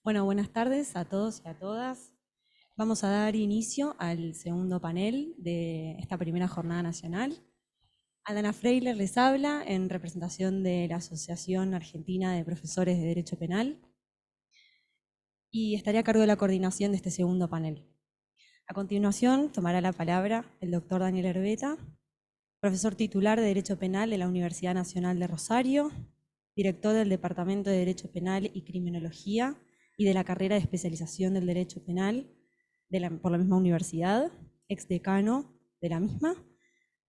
Bueno, buenas tardes a todos y a todas. Vamos a dar inicio al segundo panel de esta primera jornada nacional. Adana Freiler les habla en representación de la Asociación Argentina de Profesores de Derecho Penal y estaré a cargo de la coordinación de este segundo panel. A continuación tomará la palabra el doctor Daniel Herbeta, profesor titular de Derecho Penal de la Universidad Nacional de Rosario, director del Departamento de Derecho Penal y Criminología y de la carrera de especialización del Derecho Penal por la misma universidad, exdecano de la misma.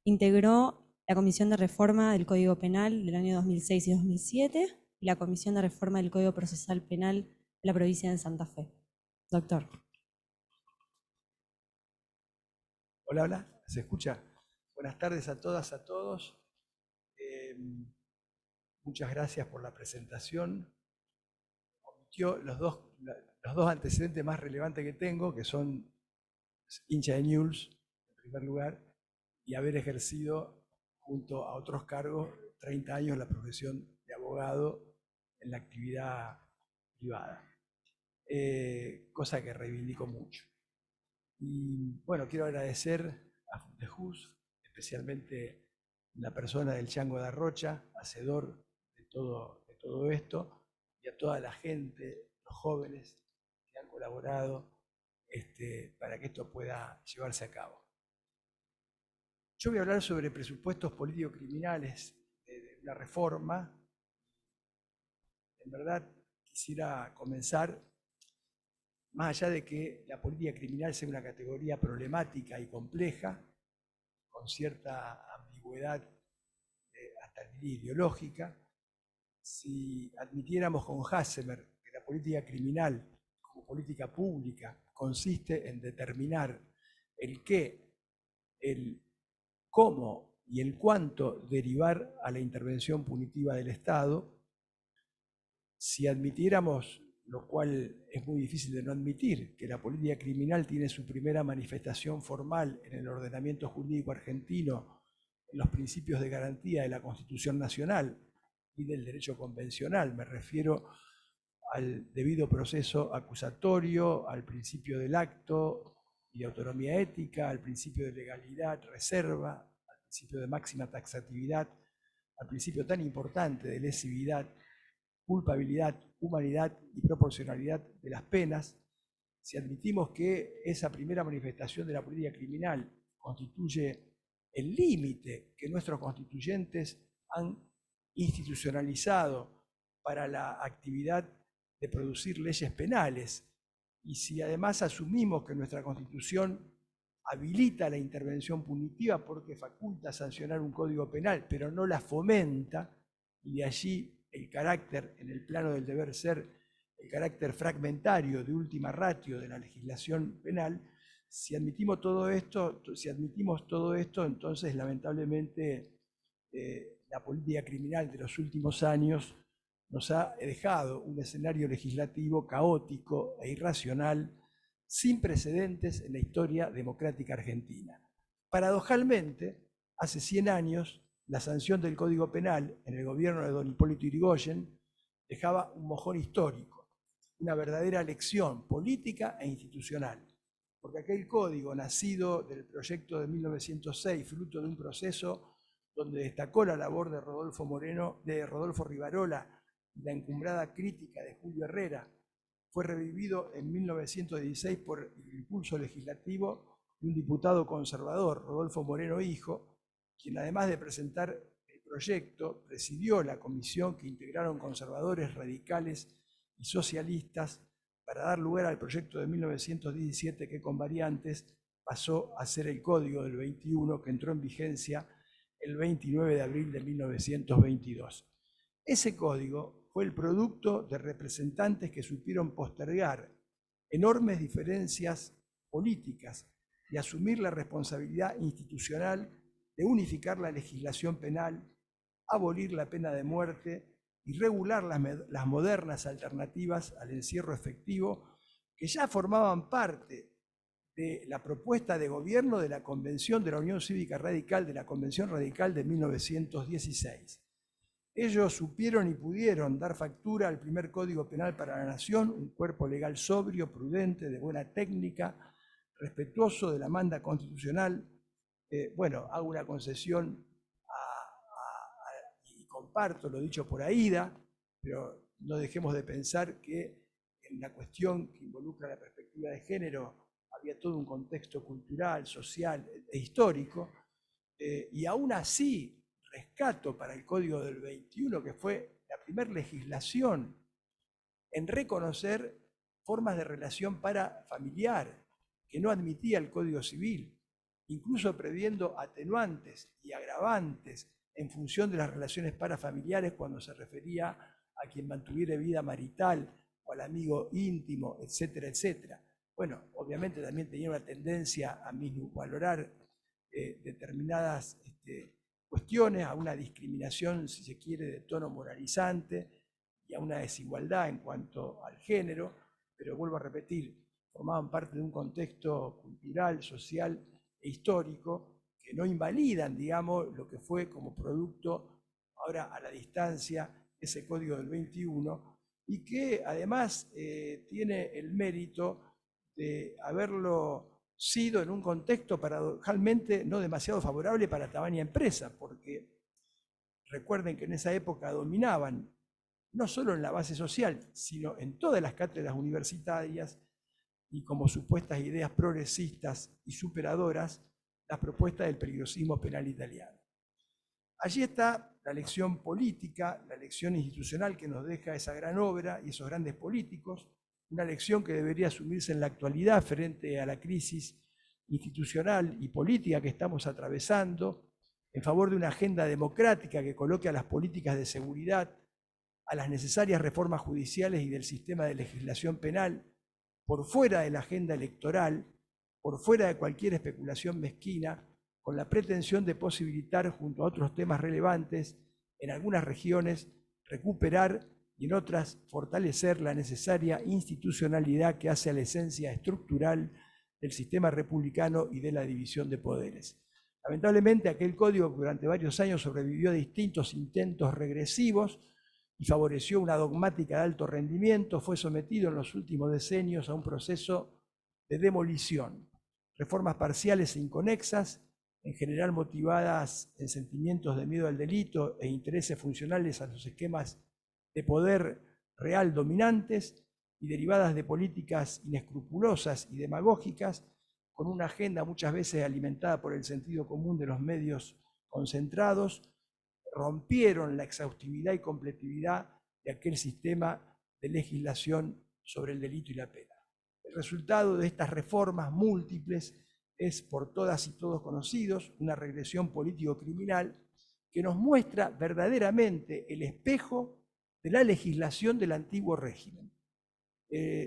Integró la Comisión de Reforma del Código Penal del año 2006 y 2007 y la Comisión de Reforma del Código Procesal Penal de la provincia de Santa Fe. Doctor. Hola, hola, ¿se escucha? Buenas tardes a todas, a todos. Muchas gracias por la presentación. Omitió los dos antecedentes más relevantes que tengo, que son hincha de Newell's, en primer lugar, y haber ejercido junto a otros cargos 30 años la profesión de abogado en la actividad privada, cosa que reivindico mucho. Y bueno, quiero agradecer a Funtejus, especialmente la persona del Chango de Arrocha, hacedor de todo esto, y a toda la gente, los jóvenes que han colaborado para que esto pueda llevarse a cabo. Yo voy a hablar sobre presupuestos político-criminales de una reforma. En verdad, quisiera comenzar, más allá de que la política criminal sea una categoría problemática y compleja, con cierta ambigüedad hasta ideológica, si admitiéramos con Hassemer que la política criminal como política pública consiste en determinar el qué, el cómo y el cuánto derivar a la intervención punitiva del Estado, si admitiéramos, lo cual es muy difícil de no admitir, que la política criminal tiene su primera manifestación formal en el ordenamiento jurídico argentino, en los principios de garantía de la Constitución Nacional y del derecho convencional. Me refiero al debido proceso acusatorio, al principio del acto y autonomía ética, al principio de legalidad, reserva, al principio de máxima taxatividad, al principio tan importante de lesividad, culpabilidad, humanidad y proporcionalidad de las penas. Si admitimos que esa primera manifestación de la política criminal constituye el límite que nuestros constituyentes han institucionalizado para la actividad de producir leyes penales, y si además asumimos que nuestra Constitución habilita la intervención punitiva porque faculta sancionar un código penal, pero no la fomenta, y de allí el carácter, en el plano del deber ser, el carácter fragmentario de última ratio de la legislación penal, si admitimos todo esto, entonces lamentablemente la política criminal de los últimos años nos ha dejado un escenario legislativo caótico e irracional, sin precedentes en la historia democrática argentina. Paradojalmente, hace 100 años, la sanción del Código Penal en el gobierno de don Hipólito Yrigoyen dejaba un mojón histórico, una verdadera lección política e institucional, porque aquel código, nacido del proyecto de 1906, fruto de un proceso donde destacó la labor de Rodolfo Rivarola y la encumbrada crítica de Julio Herrera, fue revivido en 1916 por el impulso legislativo de un diputado conservador, Rodolfo Moreno Hijo, quien además de presentar el proyecto, presidió la comisión que integraron conservadores, radicales y socialistas para dar lugar al proyecto de 1917 que con variantes pasó a ser el Código del 21 que entró en vigencia el 29 de abril de 1922. Ese código fue el producto de representantes que supieron postergar enormes diferencias políticas y asumir la responsabilidad institucional de unificar la legislación penal, abolir la pena de muerte y regular las modernas alternativas al encierro efectivo que ya formaban parte de la propuesta de gobierno de la Convención de la Unión Cívica Radical, de la Convención Radical de 1916. ellos supieron y pudieron dar factura al primer Código Penal para la Nación, un cuerpo legal sobrio, prudente, de buena técnica, respetuoso de la manda constitucional. Bueno, hago una concesión y comparto lo dicho por Aída, pero no dejemos de pensar que en la cuestión que involucra la perspectiva de género había todo un contexto cultural, social e histórico, y aún así rescato para el Código del 21, que fue la primera legislación en reconocer formas de relación parafamiliar que no admitía el Código Civil, incluso previendo atenuantes y agravantes en función de las relaciones parafamiliares cuando se refería a quien mantuviera vida marital o al amigo íntimo, etcétera, etcétera. Bueno, obviamente también tenía una tendencia a minusvalorar determinadas cuestiones, a una discriminación, si se quiere, de tono moralizante y a una desigualdad en cuanto al género, pero vuelvo a repetir, formaban parte de un contexto cultural, social e histórico que no invalidan, digamos, lo que fue como producto, ahora a la distancia, ese Código del 21, y que además tiene el mérito de haberlo sido en un contexto paradojalmente no demasiado favorable para tamaña empresa, porque recuerden que en esa época dominaban, no solo en la base social, sino en todas las cátedras universitarias y como supuestas ideas progresistas y superadoras, las propuestas del peligrosismo penal italiano. Allí está la lección política, la lección institucional que nos deja esa gran obra y esos grandes políticos, una lección que debería asumirse en la actualidad frente a la crisis institucional y política que estamos atravesando, en favor de una agenda democrática que coloque a las políticas de seguridad, a las necesarias reformas judiciales y del sistema de legislación penal por fuera de la agenda electoral, por fuera de cualquier especulación mezquina, con la pretensión de posibilitar, junto a otros temas relevantes, en algunas regiones, recuperar y en otras fortalecer la necesaria institucionalidad que hace a la esencia estructural del sistema republicano y de la división de poderes. Lamentablemente, aquel código que durante varios años sobrevivió a distintos intentos regresivos y favoreció una dogmática de alto rendimiento, fue sometido en los últimos decenios a un proceso de demolición. Reformas parciales e inconexas, en general motivadas en sentimientos de miedo al delito e intereses funcionales a los esquemas de poder real dominantes y derivadas de políticas inescrupulosas y demagógicas, con una agenda muchas veces alimentada por el sentido común de los medios concentrados, rompieron la exhaustividad y completividad de aquel sistema de legislación sobre el delito y la pena. El resultado de estas reformas múltiples es por todas y todos conocidos, una regresión político-criminal que nos muestra verdaderamente el espejo de la legislación del antiguo régimen.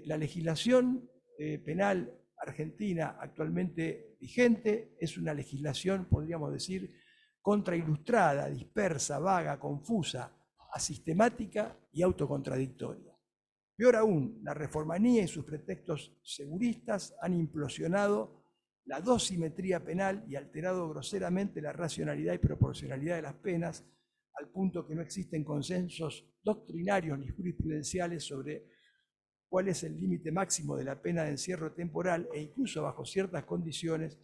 La legislación penal argentina actualmente vigente es una legislación, podríamos decir, contrailustrada, dispersa, vaga, confusa, asistemática y autocontradictoria. Peor aún, la reformanía y sus pretextos seguristas han implosionado la dosimetría penal y alterado groseramente la racionalidad y proporcionalidad de las penas, al punto que no existen consensos doctrinarios ni jurisprudenciales sobre cuál es el límite máximo de la pena de encierro temporal e incluso bajo ciertas condiciones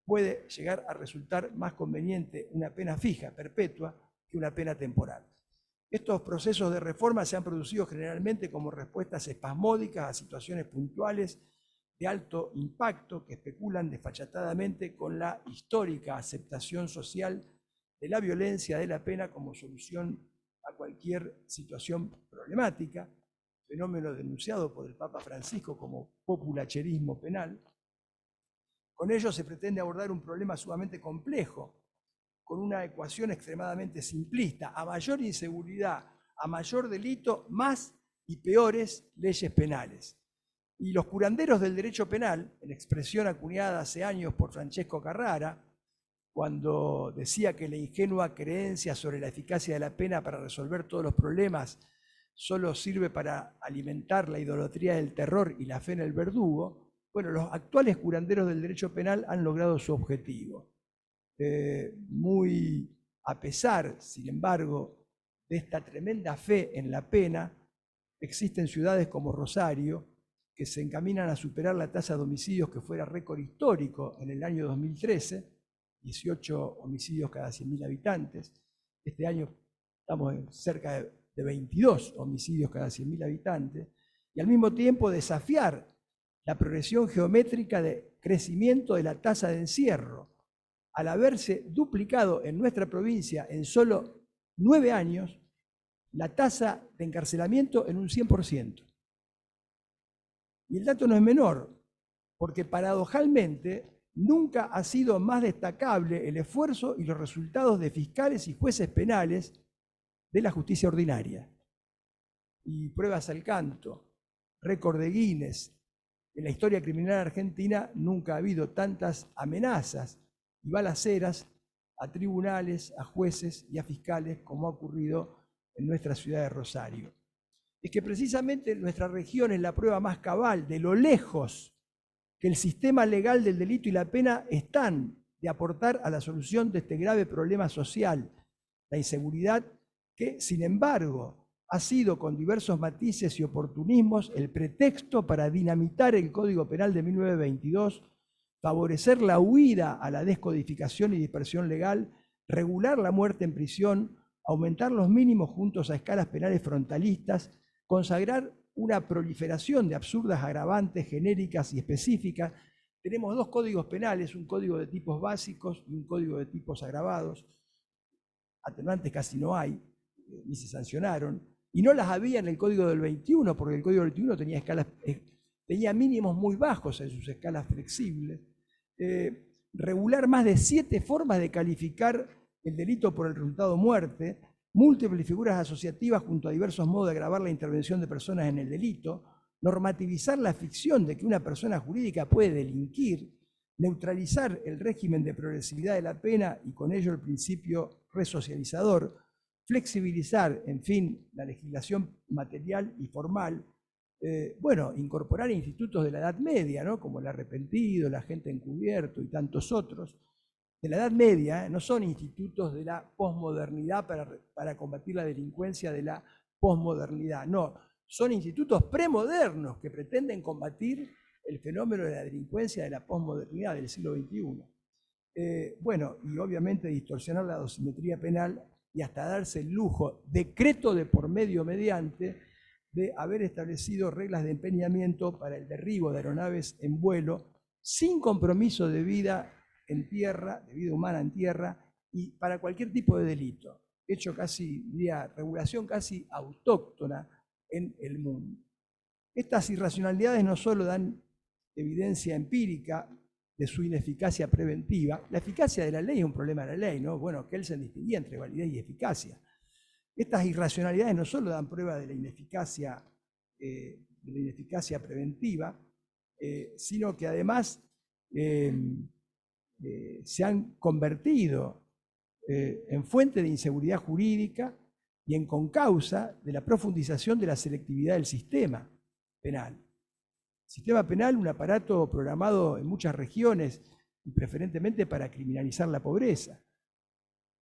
puede llegar a resultar más conveniente una pena fija, perpetua, que una pena temporal. Estos procesos de reforma se han producido generalmente como respuestas espasmódicas a situaciones puntuales de alto impacto que especulan desfachatadamente con la histórica aceptación social de la violencia de la pena como solución a cualquier situación problemática, fenómeno denunciado por el Papa Francisco como populacherismo penal. Con ello se pretende abordar un problema sumamente complejo, con una ecuación extremadamente simplista: a mayor inseguridad, a mayor delito, más y peores leyes penales. Y los curanderos del derecho penal, en expresión acuñada hace años por Francesco Carrara, cuando decía que la ingenua creencia sobre la eficacia de la pena para resolver todos los problemas solo sirve para alimentar la idolatría del terror y la fe en el verdugo, bueno, los actuales curanderos del derecho penal han logrado su objetivo. Muy a pesar, sin embargo, de esta tremenda fe en la pena, existen ciudades como Rosario, que se encaminan a superar la tasa de homicidios que fuera récord histórico en el año 2013, 18 homicidios cada 100.000 habitantes. Este año estamos en cerca de 22 homicidios cada 100.000 habitantes, y al mismo tiempo desafiar la progresión geométrica de crecimiento de la tasa de encierro, al haberse duplicado en nuestra provincia en solo 9 años la tasa de encarcelamiento en un 100%. Y el dato no es menor, porque paradojalmente nunca ha sido más destacable el esfuerzo y los resultados de fiscales y jueces penales de la justicia ordinaria. Y pruebas al canto, récord de Guinness. En la historia criminal argentina nunca ha habido tantas amenazas y balaceras a tribunales, a jueces y a fiscales como ha ocurrido en nuestra ciudad de Rosario. Es que precisamente nuestra región es la prueba más cabal de lo lejos que el sistema legal del delito y la pena están de aportar a la solución de este grave problema social, la inseguridad, que sin embargo ha sido con diversos matices y oportunismos el pretexto para dinamitar el Código Penal de 1922, favorecer la huida a la descodificación y dispersión legal, regular la muerte en prisión, aumentar los mínimos juntos a escalas penales frontalistas, consagrar una proliferación de absurdas agravantes genéricas y específicas. Tenemos dos códigos penales, un código de tipos básicos y un código de tipos agravados. Atenuantes casi no hay, ni se sancionaron, y no las había en el código del 21, porque el código del 21 tenía mínimos muy bajos en sus escalas flexibles. Regular más de 7 formas de calificar el delito por el resultado muerte, múltiples figuras asociativas junto a diversos modos de agravar la intervención de personas en el delito, normativizar la ficción de que una persona jurídica puede delinquir, neutralizar el régimen de progresividad de la pena y con ello el principio resocializador, flexibilizar, en fin, la legislación material y formal, incorporar institutos de la Edad Media, ¿no? Como el arrepentido, el agente encubierto y tantos otros, de la Edad Media, no son institutos de la posmodernidad para combatir la delincuencia de la posmodernidad, no, son institutos premodernos que pretenden combatir el fenómeno de la delincuencia de la posmodernidad del siglo XXI. Y obviamente distorsionar la dosimetría penal y hasta darse el lujo, decreto de por medio mediante, de haber establecido reglas de empeñamiento para el derribo de aeronaves en vuelo sin compromiso de vida en tierra, de vida humana en tierra, y para cualquier tipo de delito, hecho casi, diría, regulación casi autóctona en el mundo. Estas irracionalidades no solo dan evidencia empírica de su ineficacia preventiva, la eficacia de la ley es un problema de la ley, ¿no? Bueno, Kelsen distinguía entre validez y eficacia. Estas irracionalidades no solo dan prueba de la ineficacia preventiva, sino que además se han convertido en fuente de inseguridad jurídica y en concausa de la profundización de la selectividad del sistema penal. Sistema penal, un aparato programado en muchas regiones y preferentemente para criminalizar la pobreza.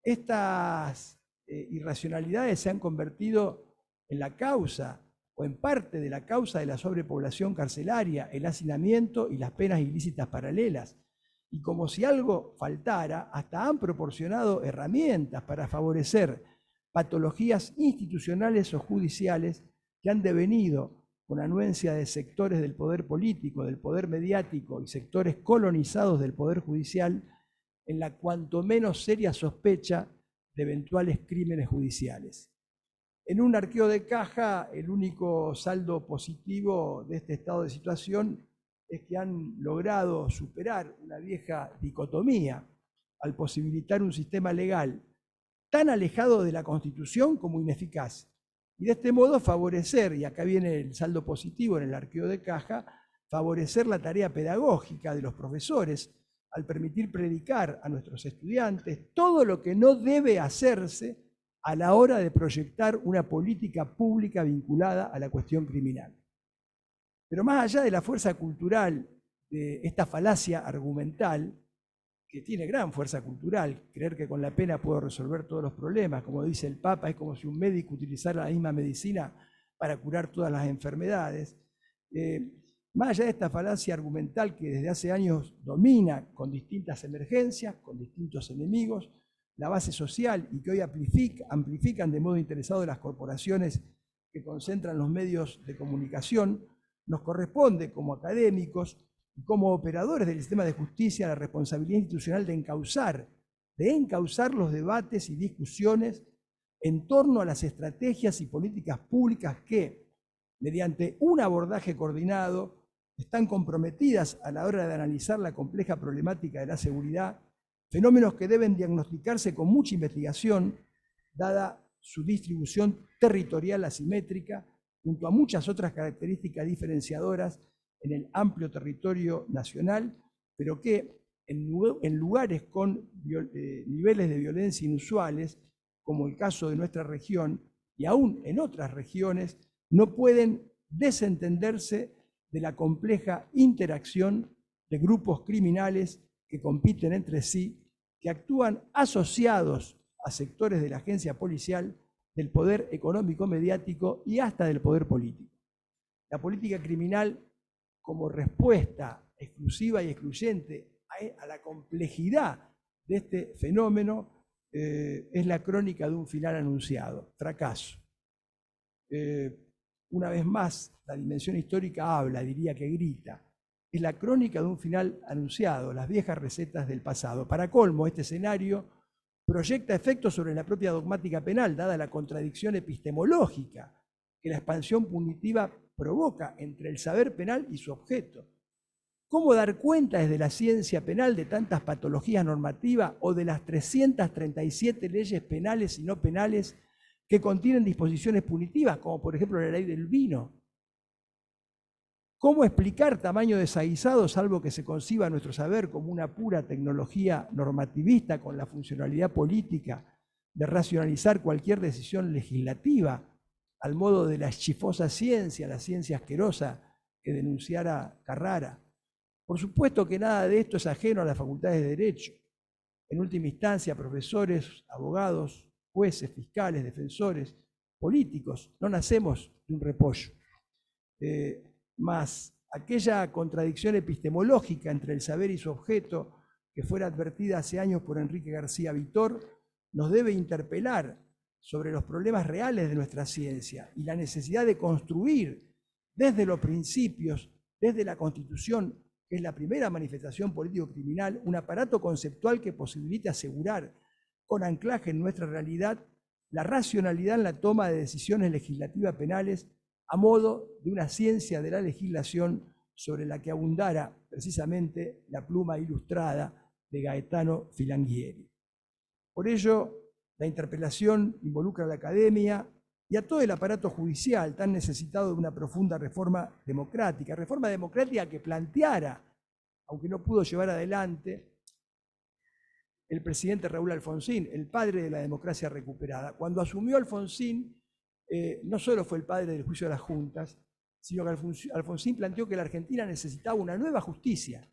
Estas irracionalidades se han convertido en la causa o en parte de la causa de la sobrepoblación carcelaria, el hacinamiento y las penas ilícitas paralelas. Y como si algo faltara, hasta han proporcionado herramientas para favorecer patologías institucionales o judiciales que han devenido con anuencia de sectores del poder político, del poder mediático y sectores colonizados del poder judicial en la cuanto menos seria sospecha de eventuales crímenes judiciales. En un arqueo de caja, el único saldo positivo de este estado de situación es que han logrado superar una vieja dicotomía al posibilitar un sistema legal tan alejado de la Constitución como ineficaz. Y de este modo favorecer, y acá viene el saldo positivo en el arqueo de caja, favorecer la tarea pedagógica de los profesores al permitir predicar a nuestros estudiantes todo lo que no debe hacerse a la hora de proyectar una política pública vinculada a la cuestión criminal. Pero más allá de la fuerza cultural de esta falacia argumental, que tiene gran fuerza cultural. Creer que con la pena puedo resolver todos los problemas, como dice el Papa, es como si un médico utilizara la misma medicina para curar todas las enfermedades. Más allá de esta falacia argumental que desde hace años domina con distintas emergencias, con distintos enemigos, la base social y que hoy amplifican de modo interesado las corporaciones que concentran los medios de comunicación, nos corresponde como académicos y como operadores del sistema de justicia la responsabilidad institucional de encauzar los debates y discusiones en torno a las estrategias y políticas públicas que, mediante un abordaje coordinado, están comprometidas a la hora de analizar la compleja problemática de la seguridad, fenómenos que deben diagnosticarse con mucha investigación, dada su distribución territorial asimétrica, junto a muchas otras características diferenciadoras en el amplio territorio nacional, pero que en lugares con niveles de violencia inusuales, como el caso de nuestra región, y aún en otras regiones, no pueden desentenderse de la compleja interacción de grupos criminales que compiten entre sí, que actúan asociados a sectores de la agencia policial, del poder económico mediático y hasta del poder político. La política criminal, como respuesta exclusiva y excluyente a la complejidad de este fenómeno, es la crónica de un final anunciado, fracaso. Una vez más, la dimensión histórica habla, diría que grita. Es la crónica de un final anunciado, las viejas recetas del pasado. Para colmo, este escenario proyecta efectos sobre la propia dogmática penal, dada la contradicción epistemológica que la expansión punitiva provoca entre el saber penal y su objeto. ¿Cómo dar cuenta desde la ciencia penal de tantas patologías normativas o de las 337 leyes penales y no penales que contienen disposiciones punitivas, como por ejemplo la ley del vino? ¿Cómo explicar tamaño desaguisado, salvo que se conciba nuestro saber como una pura tecnología normativista con la funcionalidad política de racionalizar cualquier decisión legislativa, al modo de la chifosa ciencia, la ciencia asquerosa que denunciara Carrara? Por supuesto que nada de esto es ajeno a las facultades de Derecho. En última instancia, profesores, abogados, jueces, fiscales, defensores, políticos, no nacemos de un repollo. Más aquella contradicción epistemológica entre el saber y su objeto, que fuera advertida hace años por Enrique García Vitor, nos debe interpelar sobre los problemas reales de nuestra ciencia y la necesidad de construir desde los principios, desde la Constitución, que es la primera manifestación político-criminal, un aparato conceptual que posibilite asegurar, con anclaje en nuestra realidad, la racionalidad en la toma de decisiones legislativas penales a modo de una ciencia de la legislación sobre la que abundara precisamente la pluma ilustrada de Gaetano Filangieri. Por ello, la interpelación involucra a la academia y a todo el aparato judicial tan necesitado de una profunda reforma democrática que planteara, aunque no pudo llevar adelante, el presidente Raúl Alfonsín, el padre de la democracia recuperada. Cuando asumió Alfonsín, no solo fue el padre del juicio de las juntas, sino que Alfonsín planteó que la Argentina necesitaba una nueva justicia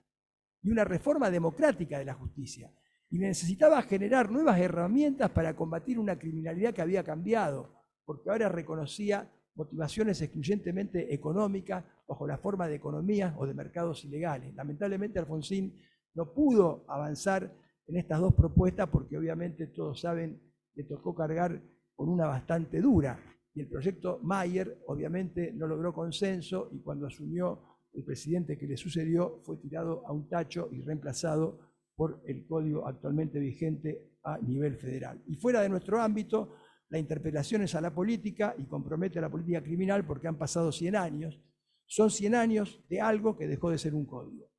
y una reforma democrática de la justicia. Y necesitaba generar nuevas herramientas para combatir una criminalidad que había cambiado, porque ahora reconocía motivaciones excluyentemente económicas bajo la forma de economías o de mercados ilegales. Lamentablemente Alfonsín no pudo avanzar en estas dos propuestas porque obviamente todos saben, le tocó cargar con una bastante dura. Y el proyecto Mayer obviamente no logró consenso y cuando asumió el presidente que le sucedió fue tirado a un tacho y reemplazado por el código actualmente vigente a nivel federal. Y fuera de nuestro ámbito, la interpelación es a la política y compromete a la política criminal porque han pasado 100 años. Son 100 años de algo que dejó de ser un código.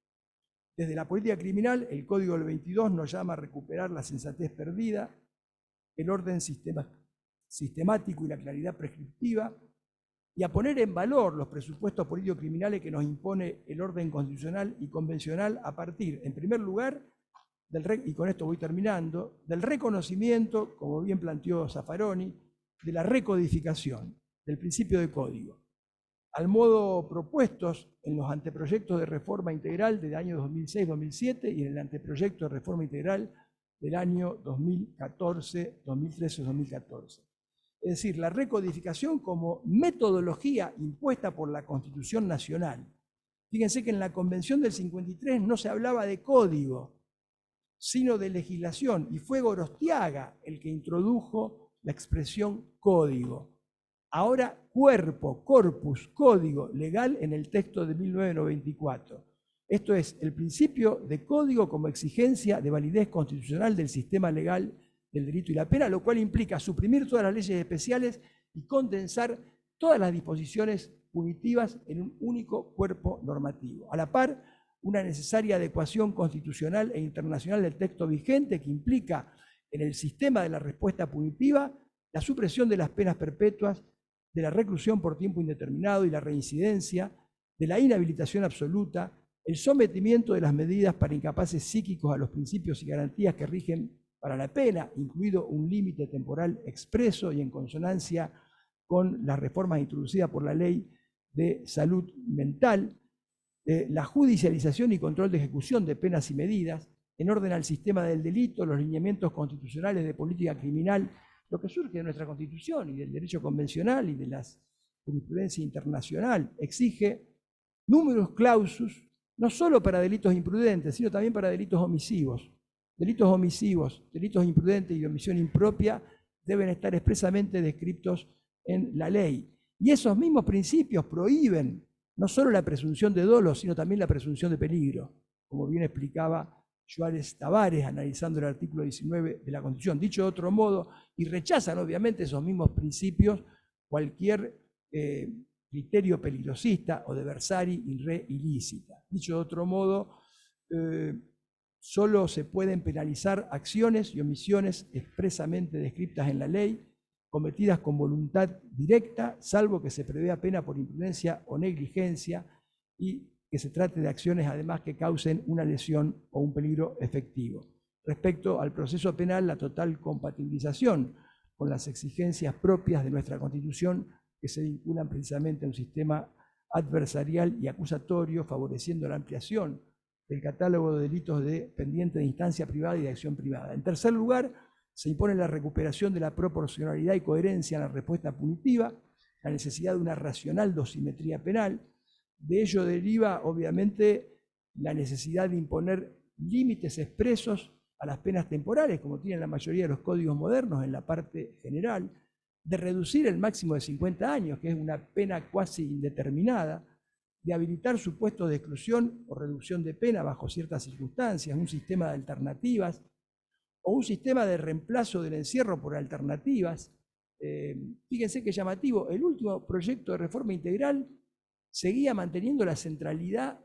Desde la política criminal, el Código del 22 nos llama a recuperar la sensatez perdida, el orden sistemático y la claridad prescriptiva, y a poner en valor los presupuestos políticos criminales que nos impone el orden constitucional y convencional a partir, en primer lugar, y con esto voy terminando, del reconocimiento, como bien planteó Zaffaroni, de la recodificación, del principio de código. al modo propuestos en los anteproyectos de reforma integral del año 2006-2007 y en el anteproyecto de reforma integral del año 2013-2014. Es decir, la recodificación como metodología impuesta por la Constitución Nacional. Fíjense que en la Convención del 53 no se hablaba de código, sino de legislación, y fue Gorostiaga el que introdujo la expresión código. Ahora cuerpo, corpus, código legal en el texto de 1994. Esto es el principio de código como exigencia de validez constitucional del sistema legal del delito y la pena, lo cual implica suprimir todas las leyes especiales y condensar todas las disposiciones punitivas en un único cuerpo normativo. A la par, una necesaria adecuación constitucional e internacional del texto vigente que implica en el sistema de la respuesta punitiva la supresión de las penas perpetuas, de la reclusión por tiempo indeterminado y la reincidencia, de la inhabilitación absoluta, el sometimiento de las medidas para incapaces psíquicos a los principios y garantías que rigen para la pena, incluido un límite temporal expreso y en consonancia con las reformas introducidas por la Ley de Salud Mental, la judicialización y control de ejecución de penas y medidas, en orden al sistema del delito, los lineamientos constitucionales de política criminal, lo que surge de nuestra Constitución y del derecho convencional y de la jurisprudencia internacional, exige numerus clausus, no solo para delitos imprudentes, sino también para delitos omisivos. Delitos omisivos, delitos imprudentes y de omisión impropia deben estar expresamente descritos en la ley. Y esos mismos principios prohíben no solo la presunción de dolo, sino también la presunción de peligro, como bien explicaba Juárez Tavares, analizando el artículo 19 de la Constitución. Dicho de otro modo, y rechazan obviamente esos mismos principios cualquier criterio peligrosista o de versari in re ilícita. Dicho de otro modo, solo se pueden penalizar acciones y omisiones expresamente descritas en la ley, cometidas con voluntad directa, salvo que se prevea pena por imprudencia o negligencia y que se trate de acciones además que causen una lesión o un peligro efectivo. Respecto al proceso penal, la total compatibilización con las exigencias propias de nuestra Constitución que se vinculan precisamente a un sistema adversarial y acusatorio, favoreciendo la ampliación del catálogo de delitos pendientes de instancia privada y de acción privada. En tercer lugar, se impone la recuperación de la proporcionalidad y coherencia en la respuesta punitiva, la necesidad de una racional dosimetría penal. De ello deriva, obviamente, la necesidad de imponer límites expresos a las penas temporales, como tienen la mayoría de los códigos modernos en la parte general, de reducir el máximo de 50 años, que es una pena cuasi indeterminada, de habilitar supuestos de exclusión o reducción de pena bajo ciertas circunstancias, un sistema de alternativas, o un sistema de reemplazo del encierro por alternativas. Fíjense qué llamativo, el último proyecto de reforma integral seguía manteniendo la centralidad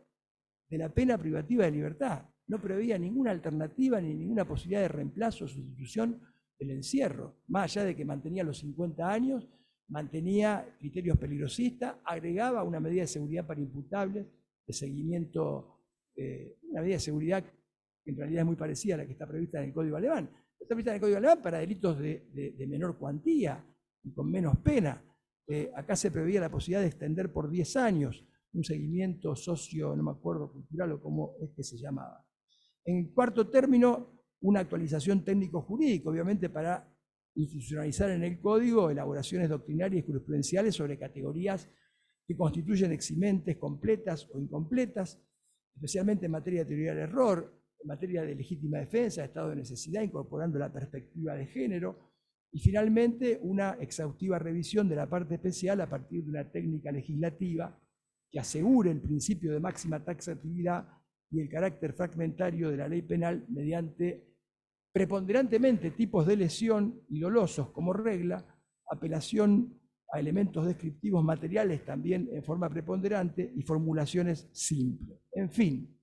de la pena privativa de libertad. No preveía ninguna alternativa ni ninguna posibilidad de reemplazo o sustitución del encierro. Más allá de que mantenía los 50 años, mantenía criterios peligrosistas, agregaba una medida de seguridad para imputables, de seguimiento, una medida de seguridad que en realidad es muy parecida a la que está prevista en el Código Alemán. Está prevista en el Código Alemán para delitos de menor cuantía y con menos pena. Acá se preveía la posibilidad de extender por 10 años un seguimiento socio, no me acuerdo, cultural o cómo es que se llamaba. En cuarto término, una actualización técnico-jurídica, obviamente para institucionalizar en el Código elaboraciones doctrinarias y jurisprudenciales sobre categorías que constituyen eximentes completas o incompletas, especialmente en materia de teoría del error, en materia de legítima defensa, estado de necesidad, incorporando la perspectiva de género, y finalmente una exhaustiva revisión de la parte especial a partir de una técnica legislativa que asegure el principio de máxima taxatividad y el carácter fragmentario de la ley penal mediante preponderantemente tipos de lesión y dolosos como regla, apelación a elementos descriptivos materiales también en forma preponderante y formulaciones simples. En fin,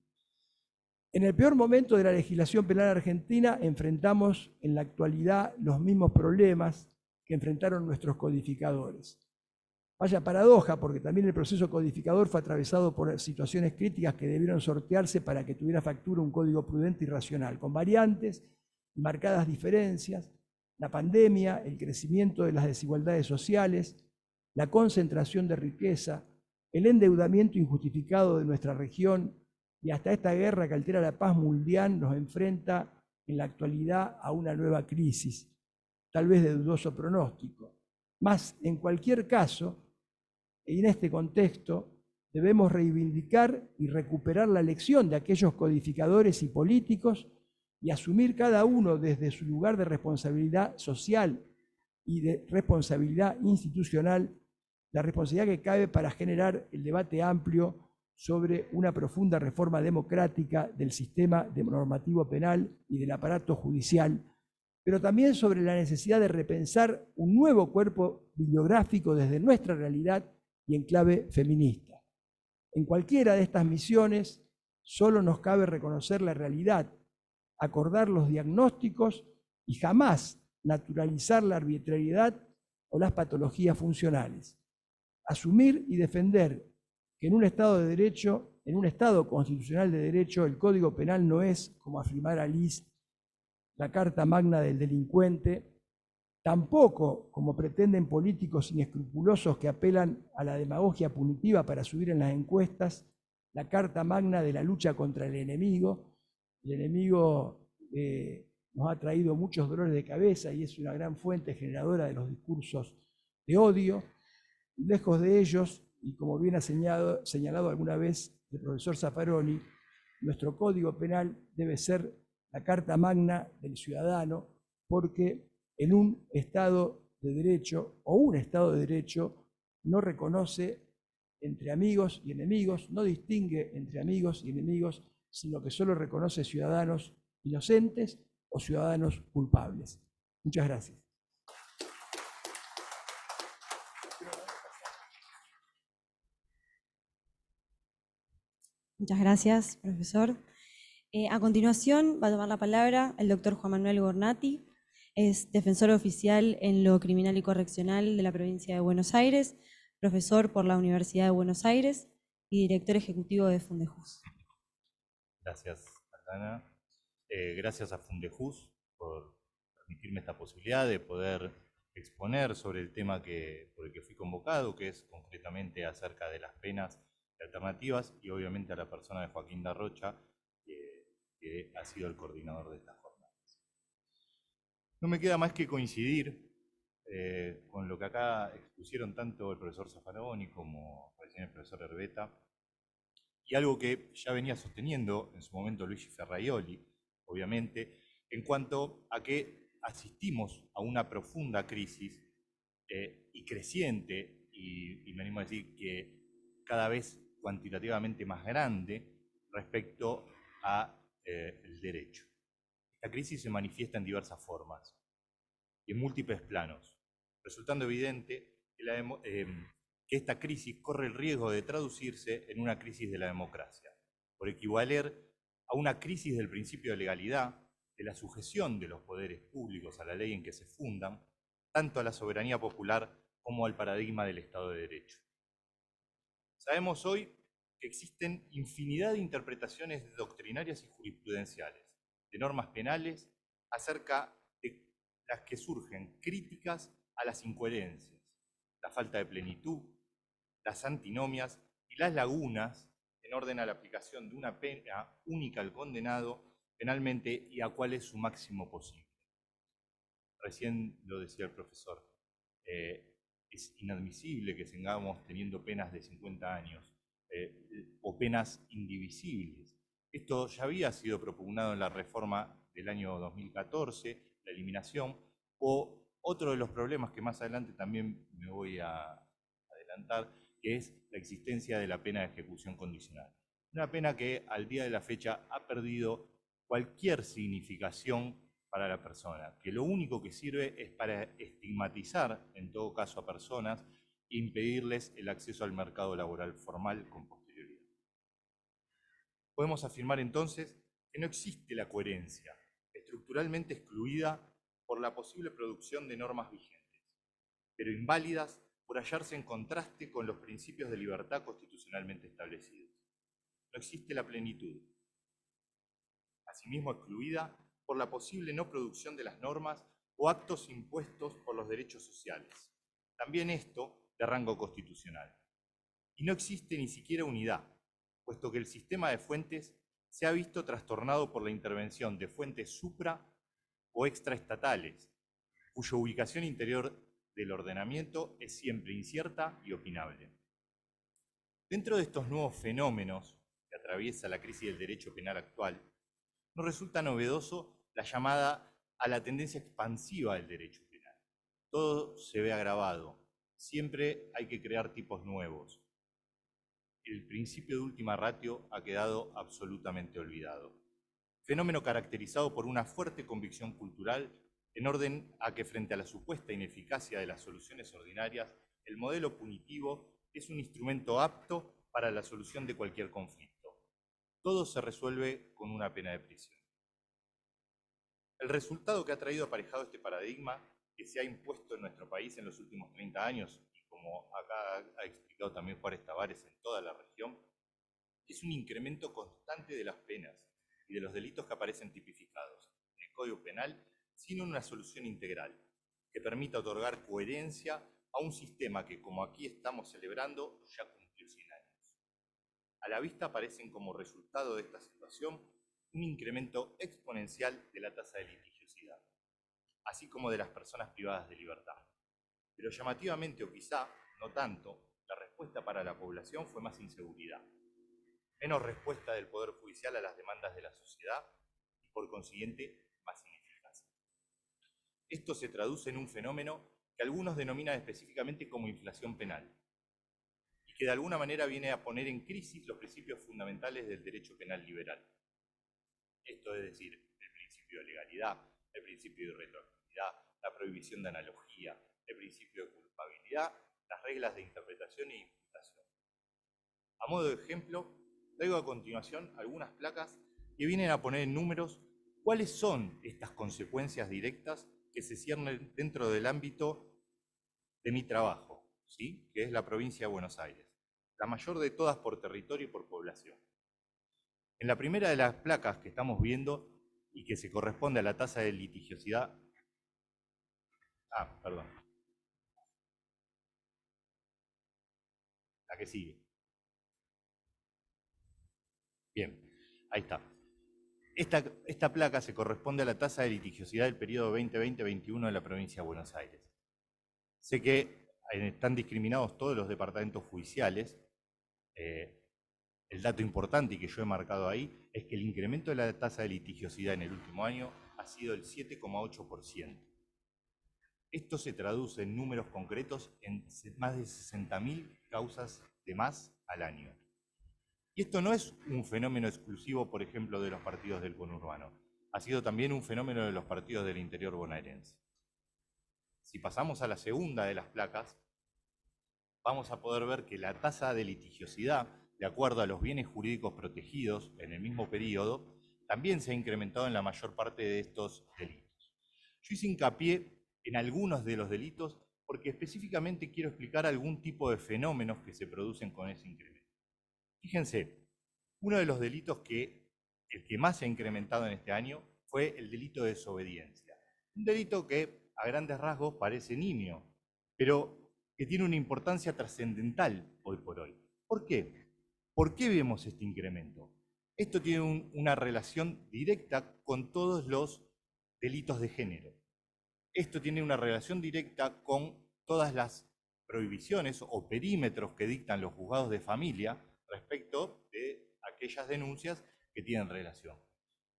en el peor momento de la legislación penal argentina enfrentamos en la actualidad los mismos problemas que enfrentaron nuestros codificadores. Vaya paradoja, porque también el proceso codificador fue atravesado por situaciones críticas que debieron sortearse para que tuviera factura un código prudente y racional, con variantes y marcadas diferencias, la pandemia, el crecimiento de las desigualdades sociales, la concentración de riqueza, el endeudamiento injustificado de nuestra región y hasta esta guerra que altera la paz mundial nos enfrenta en la actualidad a una nueva crisis, tal vez de dudoso pronóstico. Mas, en cualquier caso, y en este contexto, debemos reivindicar y recuperar la lección de aquellos codificadores y políticos y asumir cada uno desde su lugar de responsabilidad social y de responsabilidad institucional la responsabilidad que cabe para generar el debate amplio sobre una profunda reforma democrática del sistema normativo penal y del aparato judicial, pero también sobre la necesidad de repensar un nuevo cuerpo bibliográfico desde nuestra realidad y en clave feminista. En cualquiera de estas misiones solo nos cabe reconocer la realidad, acordar los diagnósticos y jamás naturalizar la arbitrariedad o las patologías funcionales. Asumir y defender que en un Estado de Derecho, en un Estado constitucional de derecho, el Código Penal no es, como afirmara Liz, la carta magna del delincuente, tampoco, como pretenden políticos inescrupulosos que apelan a la demagogia punitiva para subir en las encuestas, la carta magna de la lucha contra el enemigo. El enemigo nos ha traído muchos dolores de cabeza y es una gran fuente generadora de los discursos de odio. Lejos de ellos, y como bien ha señalado alguna vez el profesor Zaffaroni, nuestro Código Penal debe ser la carta magna del ciudadano, porque en un Estado de Derecho, o un Estado de Derecho, no reconoce entre amigos y enemigos, no distingue entre amigos y enemigos, sino que solo reconoce ciudadanos inocentes o ciudadanos culpables. Muchas gracias. Muchas gracias, profesor. A continuación va a tomar la palabra el doctor Juan Manuel Gornati, es defensor oficial en lo criminal y correccional de la provincia de Buenos Aires, profesor por la Universidad de Buenos Aires y director ejecutivo de Fundejus. Gracias, Ana. Gracias a Fundejus por permitirme esta posibilidad de poder exponer sobre el tema por el que fui convocado, que es concretamente acerca de las penas alternativas, y obviamente a la persona de Joaquín Darrocha, que ha sido el coordinador de estas jornadas. No me queda más que coincidir con lo que acá expusieron tanto el profesor Zaffaroni como recién el profesor Herbeta, y algo que ya venía sosteniendo en su momento Luigi Ferraioli, obviamente, en cuanto a que asistimos a una profunda crisis y creciente, y me animo a decir que cada vez cuantitativamente más grande respecto a el derecho. Esta crisis se manifiesta en diversas formas y en múltiples planos, resultando evidente que esta crisis corre el riesgo de traducirse en una crisis de la democracia, por equivaler a una crisis del principio de legalidad, de la sujeción de los poderes públicos a la ley en que se fundan, tanto a la soberanía popular como al paradigma del Estado de Derecho. Sabemos hoy que existen infinidad de interpretaciones doctrinarias y jurisprudenciales de normas penales acerca de las que surgen críticas a las incoherencias, la falta de plenitud, las antinomias y las lagunas en orden a la aplicación de una pena única al condenado penalmente y a cuál es su máximo posible. Recién lo decía el profesor, es inadmisible que sigamos teniendo penas de 50 años o penas indivisibles. Esto ya había sido propugnado en la reforma del año 2014, la eliminación, o otro de los problemas que más adelante también me voy a adelantar, que es la existencia de la pena de ejecución condicional. Una pena que al día de la fecha ha perdido cualquier significación para la persona, que lo único que sirve es para estigmatizar, en todo caso, a personas e impedirles el acceso al mercado laboral formal con posterioridad. Podemos afirmar entonces que no existe la coherencia, estructuralmente excluida por la posible producción de normas vigentes, pero inválidas por hallarse en contraste con los principios de libertad constitucionalmente establecidos. No existe la plenitud, asimismo excluida por la posible no producción de las normas o actos impuestos por los derechos sociales, también esto de rango constitucional. y no existe ni siquiera unidad, puesto que el sistema de fuentes se ha visto trastornado por la intervención de fuentes supra o extraestatales, cuya ubicación interior del ordenamiento es siempre incierta y opinable. Dentro de estos nuevos fenómenos que atraviesa la crisis del derecho penal actual, nos resulta novedoso la llamada a la tendencia expansiva del derecho penal. Todo se ve agravado, siempre hay que crear tipos nuevos. El principio de última ratio ha quedado absolutamente olvidado. Fenómeno caracterizado por una fuerte convicción cultural en orden a que frente a la supuesta ineficacia de las soluciones ordinarias, el modelo punitivo es un instrumento apto para la solución de cualquier conflicto. Todo se resuelve con una pena de prisión. El resultado que ha traído aparejado este paradigma que se ha impuesto en nuestro país en los últimos 30 años, y como acá ha explicado también Juárez Tavares en toda la región, es un incremento constante de las penas y de los delitos que aparecen tipificados en el Código Penal, sin una solución integral que permita otorgar coherencia a un sistema que, como aquí estamos celebrando, ya cumplió 100 años. A la vista aparecen como resultado de esta situación un incremento exponencial de la tasa de litigiosidad, así como de las personas privadas de libertad. Pero llamativamente, o quizá no tanto, la respuesta para la población fue más inseguridad, menos respuesta del Poder Judicial a las demandas de la sociedad y, por consiguiente, más ineficacia. Esto se traduce en un fenómeno que algunos denominan específicamente como inflación penal, y que de alguna manera viene a poner en crisis los principios fundamentales del derecho penal liberal. Esto es decir, el principio de legalidad, el principio de retroactividad, la prohibición de analogía, el principio de culpabilidad, las reglas de interpretación e imputación. A modo de ejemplo, traigo a continuación algunas placas que vienen a poner en números cuáles son estas consecuencias directas que se ciernen dentro del ámbito de mi trabajo, ¿sí? Que es la provincia de Buenos Aires, la mayor de todas por territorio y por población. En la primera de las placas que estamos viendo y que se corresponde a la tasa de litigiosidad, la que sigue. Bien, ahí está. Esta placa se corresponde a la tasa de litigiosidad del periodo 2020-21 de la provincia de Buenos Aires. Sé que están discriminados todos los departamentos judiciales. El dato importante y que yo he marcado ahí es que el incremento de la tasa de litigiosidad en el último año ha sido el 7,8%. Esto se traduce en números concretos en más de 60.000 causas de más al año. Y esto no es un fenómeno exclusivo, por ejemplo, de los partidos del conurbano. Ha sido también un fenómeno de los partidos del interior bonaerense. Si pasamos a la segunda de las placas, vamos a poder ver que la tasa de litigiosidad, de acuerdo a los bienes jurídicos protegidos en el mismo periodo, también se ha incrementado en la mayor parte de estos delitos. Yo hice hincapié en algunos de los delitos porque específicamente quiero explicar algún tipo de fenómenos que se producen con ese incremento. Fíjense, uno de los delitos el que más se ha incrementado en este año fue el delito de desobediencia. Un delito que a grandes rasgos parece nimio, pero que tiene una importancia trascendental hoy por hoy. ¿Por qué? ¿Por qué vemos este incremento? Esto tiene una relación directa con todos los delitos de género. Esto tiene una relación directa con todas las prohibiciones o perímetros que dictan los juzgados de familia respecto de aquellas denuncias que tienen relación.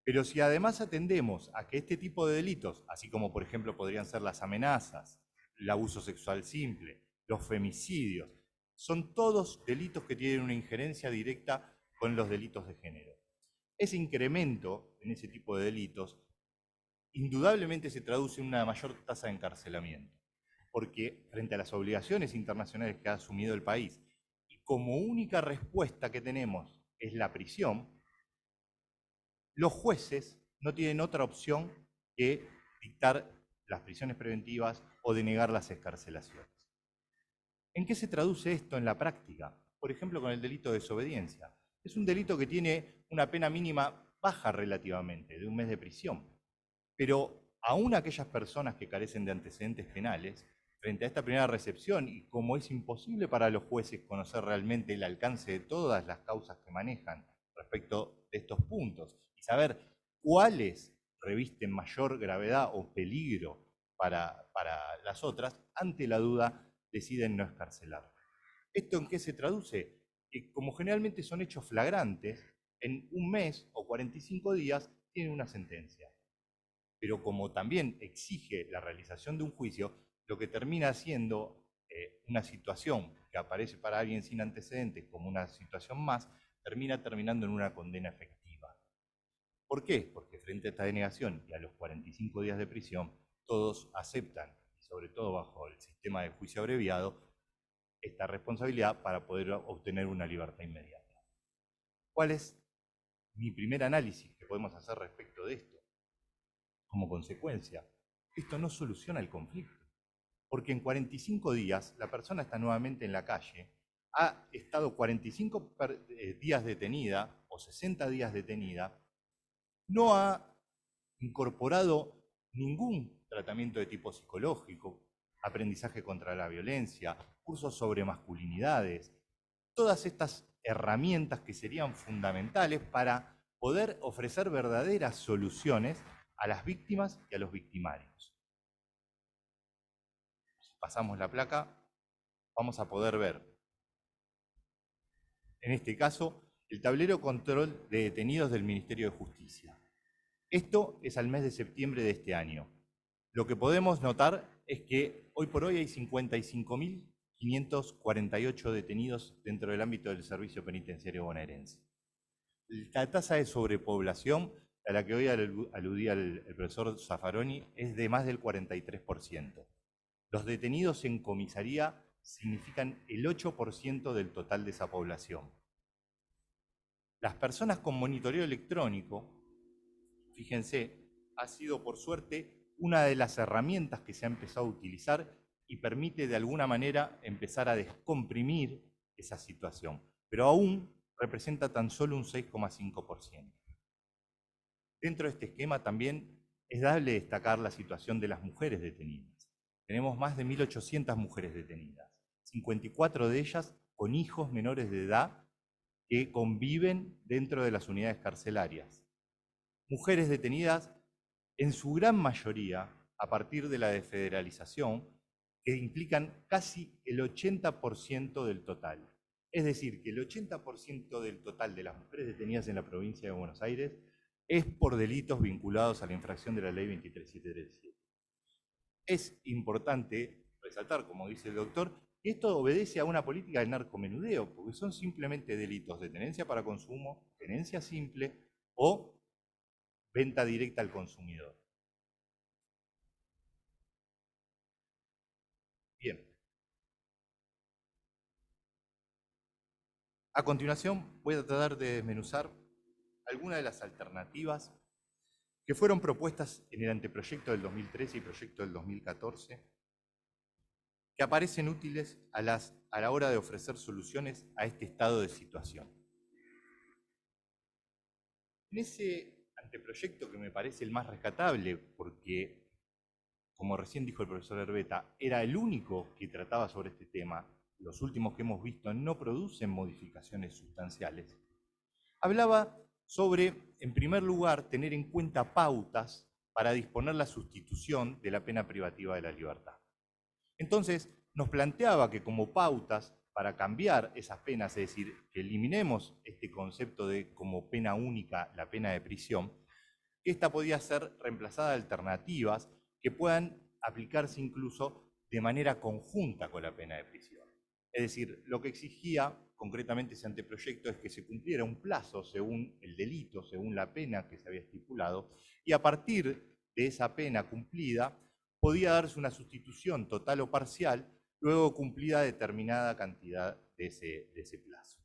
Pero si además atendemos a que este tipo de delitos, así como por ejemplo podrían ser las amenazas, el abuso sexual simple, los femicidios, son todos delitos que tienen una injerencia directa con los delitos de género. Ese incremento en ese tipo de delitos indudablemente se traduce en una mayor tasa de encarcelamiento, porque frente a las obligaciones internacionales que ha asumido el país, y como única respuesta que tenemos es la prisión, los jueces no tienen otra opción que dictar las prisiones preventivas o denegar las excarcelaciones. ¿En qué se traduce esto en la práctica? Por ejemplo, con el delito de desobediencia. Es un delito que tiene una pena mínima baja relativamente, de 1 mes de prisión. Pero aún aquellas personas que carecen de antecedentes penales frente a esta primera recepción y como es imposible para los jueces conocer realmente el alcance de todas las causas que manejan respecto de estos puntos y saber cuáles revisten mayor gravedad o peligro para las otras, ante la duda deciden no excarcelar. ¿Esto en qué se traduce? Que como generalmente son hechos flagrantes, en un mes o 45 días tienen una sentencia. Pero como también exige la realización de un juicio, lo que termina siendo una situación que aparece para alguien sin antecedentes como una situación más, terminando en una condena efectiva. ¿Por qué? Porque frente a esta denegación y a los 45 días de prisión, todos aceptan, sobre todo bajo el sistema de juicio abreviado, esta responsabilidad para poder obtener una libertad inmediata. ¿Cuál es mi primer análisis que podemos hacer respecto de esto? Como consecuencia, esto no soluciona el conflicto, porque en 45 días la persona está nuevamente en la calle, ha estado 45 días detenida o 60 días detenida, no ha incorporado ningún tratamiento de tipo psicológico, aprendizaje contra la violencia, cursos sobre masculinidades, todas estas herramientas que serían fundamentales para poder ofrecer verdaderas soluciones a las víctimas y a los victimarios. Si pasamos la placa, vamos a poder ver, en este caso, el tablero control de detenidos del Ministerio de Justicia. Esto es al mes de septiembre de este año. Lo que podemos notar es que hoy por hoy hay 55.548 detenidos dentro del ámbito del servicio penitenciario bonaerense. La tasa de sobrepoblación, a la que hoy aludía el profesor Zaffaroni, es de más del 43%. Los detenidos en comisaría significan el 8% del total de esa población. Las personas con monitoreo electrónico, fíjense, ha sido por suerte una de las herramientas que se ha empezado a utilizar y permite de alguna manera empezar a descomprimir esa situación, pero aún representa tan solo un 6,5%. Dentro de este esquema también es dable destacar la situación de las mujeres detenidas. Tenemos más de 1.800 mujeres detenidas, 54 de ellas con hijos menores de edad que conviven dentro de las unidades carcelarias. Mujeres detenidas en su gran mayoría a partir de la desfederalización, que implican casi el 80% del total. Es decir, que el 80% del total de las mujeres detenidas en la provincia de Buenos Aires es por delitos vinculados a la infracción de la ley 23737. Es importante resaltar, como dice el doctor, que esto obedece a una política de narcomenudeo, porque son simplemente delitos de tenencia para consumo, tenencia simple o venta directa al consumidor. Bien. A continuación voy a tratar de desmenuzar algunas de las alternativas que fueron propuestas en el anteproyecto del 2013 y proyecto del 2014, que aparecen útiles a la hora de ofrecer soluciones a este estado de situación. En ese anteproyecto, que me parece el más rescatable, porque, como recién dijo el profesor Herbeta, era el único que trataba sobre este tema, los últimos que hemos visto no producen modificaciones sustanciales, hablaba sobre, en primer lugar, tener en cuenta pautas para disponer la sustitución de la pena privativa de la libertad. Entonces, nos planteaba que como pautas para cambiar esas penas, es decir, que eliminemos este concepto de como pena única la pena de prisión, que esta podía ser reemplazada de alternativas que puedan aplicarse incluso de manera conjunta con la pena de prisión. Es decir, lo que exigía concretamente ese anteproyecto es que se cumpliera un plazo según el delito, según la pena que se había estipulado, y a partir de esa pena cumplida podía darse una sustitución total o parcial luego cumplida determinada cantidad de ese plazo.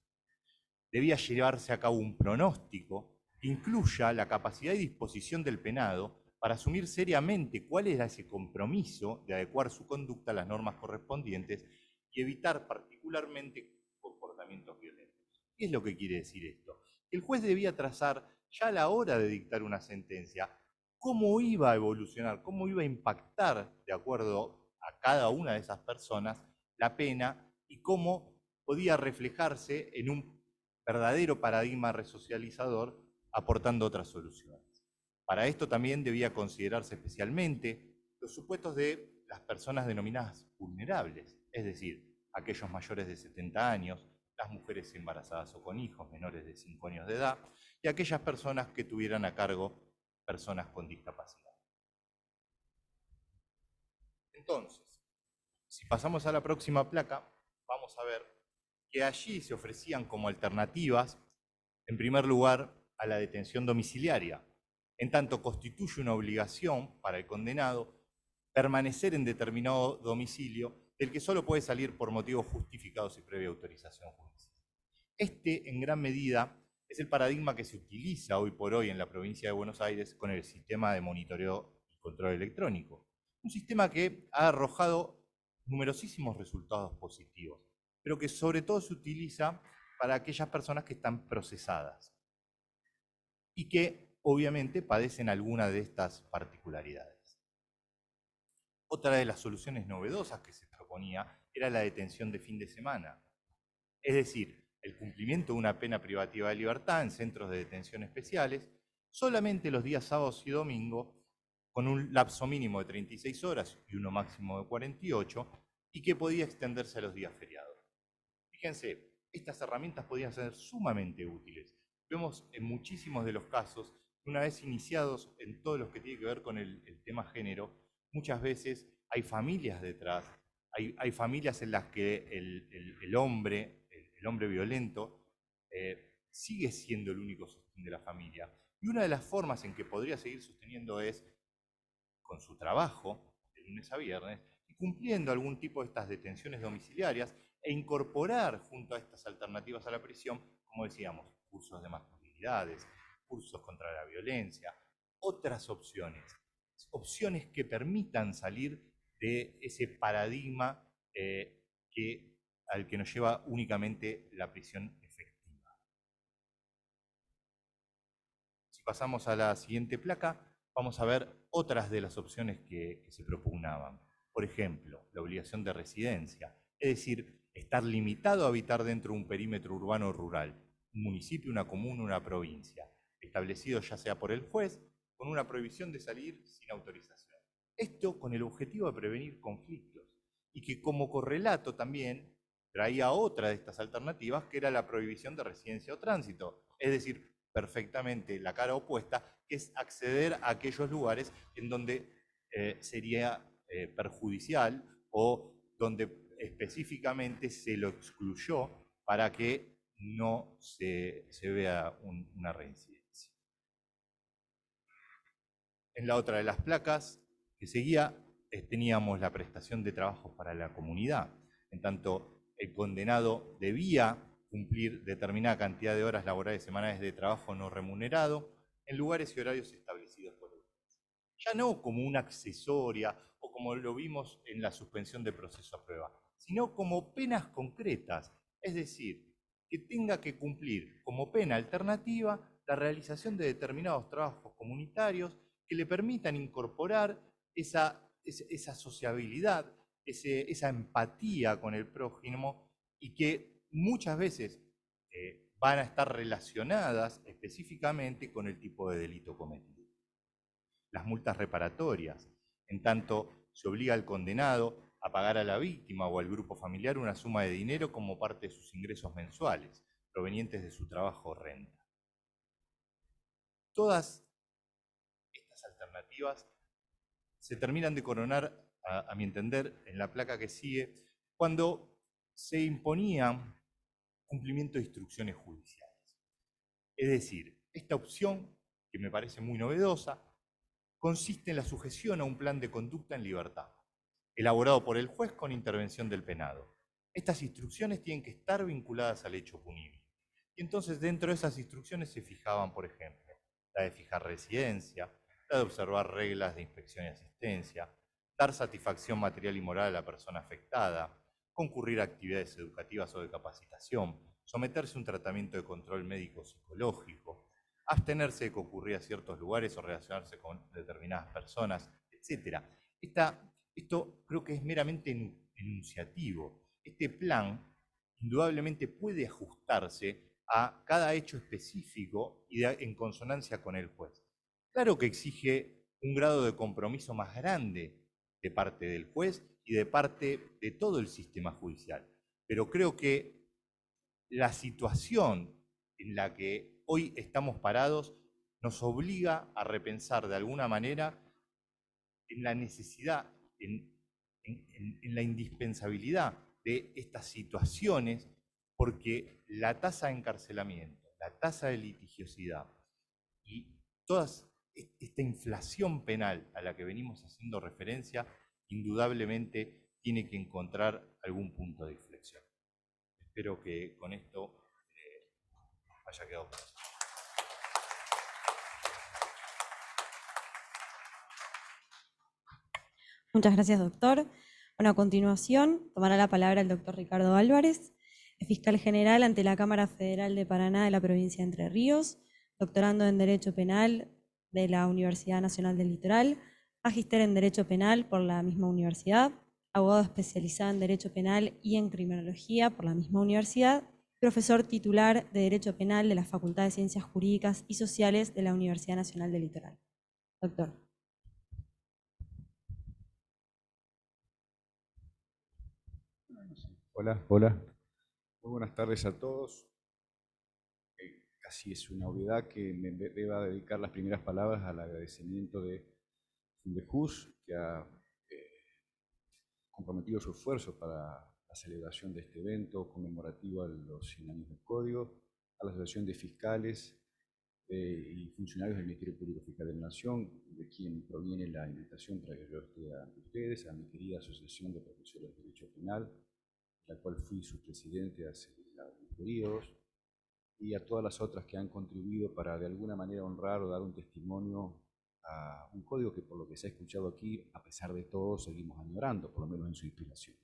Debía llevarse a cabo un pronóstico que incluya la capacidad y disposición del penado para asumir seriamente cuál era ese compromiso de adecuar su conducta a las normas correspondientes y evitar particularmente comportamientos violentos. ¿Qué es lo que quiere decir esto? El juez debía trazar, ya a la hora de dictar una sentencia, cómo iba a evolucionar, cómo iba a impactar de acuerdo a cada una de esas personas la pena y cómo podía reflejarse en un verdadero paradigma resocializador aportando otras soluciones. Para esto también debía considerarse especialmente los supuestos de las personas denominadas vulnerables, es decir, aquellos mayores de 70 años, las mujeres embarazadas o con hijos menores de 5 años de edad y aquellas personas que tuvieran a cargo personas con discapacidad. Entonces, si pasamos a la próxima placa, vamos a ver que allí se ofrecían como alternativas, en primer lugar, a la detención domiciliaria, en tanto constituye una obligación para el condenado permanecer en determinado domicilio del que solo puede salir por motivos justificados y previa autorización judicial. Este, en gran medida, es el paradigma que se utiliza hoy por hoy en la provincia de Buenos Aires con el sistema de monitoreo y control electrónico. Un sistema que ha arrojado numerosísimos resultados positivos, pero que sobre todo se utiliza para aquellas personas que están procesadas y que obviamente padecen alguna de estas particularidades. Otra de las soluciones novedosas que se proponía era la detención de fin de semana, es decir, el cumplimiento de una pena privativa de libertad en centros de detención especiales solamente los días sábados y domingos, con un lapso mínimo de 36 horas y uno máximo de 48, y que podía extenderse a los días feriados. Fíjense, estas herramientas podían ser sumamente útiles. Vemos en muchísimos de los casos, una vez iniciados en todo lo que tiene que ver con el tema género, muchas veces hay familias detrás, hay familias en las que el hombre violento sigue siendo el único sostén de la familia. Y una de las formas en que podría seguir sosteniendo es con su trabajo, de lunes a viernes, y cumpliendo algún tipo de estas detenciones domiciliarias e incorporar junto a estas alternativas a la prisión, como decíamos, cursos de masculinidades, cursos contra la violencia, otras opciones que permitan salir de ese paradigma al que nos lleva únicamente la prisión efectiva. Si pasamos a la siguiente placa, vamos a ver otras de las opciones que se propugnaban. Por ejemplo, la obligación de residencia, es decir, estar limitado a habitar dentro de un perímetro urbano o rural, un municipio, una comuna, una provincia, establecido ya sea por el juez, con una prohibición de salir sin autorización. Esto con el objetivo de prevenir conflictos y que como correlato también traía otra de estas alternativas, que era la prohibición de residencia o tránsito, es decir, perfectamente la cara opuesta, que es acceder a aquellos lugares en donde sería perjudicial o donde específicamente se lo excluyó para que no se vea una reincidencia. En la otra de las placas que seguía teníamos la prestación de trabajos para la comunidad, en tanto el condenado debía cumplir determinada cantidad de horas laborales semanales de trabajo no remunerado en lugares y horarios establecidos por el juez. Ya no como una accesoria o como lo vimos en la suspensión de proceso a prueba, sino como penas concretas, es decir, que tenga que cumplir como pena alternativa la realización de determinados trabajos comunitarios que le permitan incorporar esa sociabilidad, esa empatía con el prójimo y que muchas veces van a estar relacionadas específicamente con el tipo de delito cometido. Las multas reparatorias, en tanto se obliga al condenado a pagar a la víctima o al grupo familiar una suma de dinero como parte de sus ingresos mensuales, provenientes de su trabajo o renta. Todas estas alternativas se terminan de coronar, a mi entender, en la placa que sigue, cuando se imponía cumplimiento de instrucciones judiciales. Es decir, esta opción, que me parece muy novedosa, consiste en la sujeción a un plan de conducta en libertad, elaborado por el juez con intervención del penado. Estas instrucciones tienen que estar vinculadas al hecho punible. Y entonces dentro de esas instrucciones se fijaban, por ejemplo, la de fijar residencia, la de observar reglas de inspección y asistencia, dar satisfacción material y moral a la persona afectada, concurrir a actividades educativas o de capacitación, someterse a un tratamiento de control médico-psicológico, abstenerse de concurrir a ciertos lugares o relacionarse con determinadas personas, etc. Esta Esto creo que es meramente enunciativo. Este plan indudablemente puede ajustarse a cada hecho específico y en consonancia con el juez. Claro que exige un grado de compromiso más grande de parte del juez y de parte de todo el sistema judicial, pero creo que la situación en la que hoy estamos parados nos obliga a repensar de alguna manera en la necesidad, en la indispensabilidad de estas situaciones, porque la tasa de encarcelamiento, la tasa de litigiosidad y toda esta inflación penal a la que venimos haciendo referencia, indudablemente tiene que encontrar algún punto de inflexión. Espero que con esto haya quedado claro. Muchas gracias, doctor. Bueno, a continuación tomará la palabra el doctor Ricardo Álvarez, fiscal general ante la Cámara Federal de Paraná de la provincia de Entre Ríos, doctorando en Derecho Penal de la Universidad Nacional del Litoral, magíster en Derecho Penal por la misma universidad, abogado especializado en Derecho Penal y en Criminología por la misma universidad, profesor titular de Derecho Penal de la Facultad de Ciencias Jurídicas y Sociales de la Universidad Nacional del Litoral. Doctor. Hola, hola. Muy buenas tardes a todos. Casi es una obviedad que me deba dedicar las primeras palabras al agradecimiento de Fundejus, que ha comprometido su esfuerzo para la celebración de este evento conmemorativo a los 100 años del Código, a la Asociación de Fiscales y funcionarios del Ministerio Público Fiscal de la Nación, de quien proviene la invitación para que yo esté ante ustedes, a mi querida Asociación de Profesores de Derecho Penal, la cual fui su presidente hace algunos periodos, y a todas las otras que han contribuido para de alguna manera honrar o dar un testimonio a un código que, por lo que se ha escuchado aquí, a pesar de todo, seguimos añorando, por lo menos en su inspiración.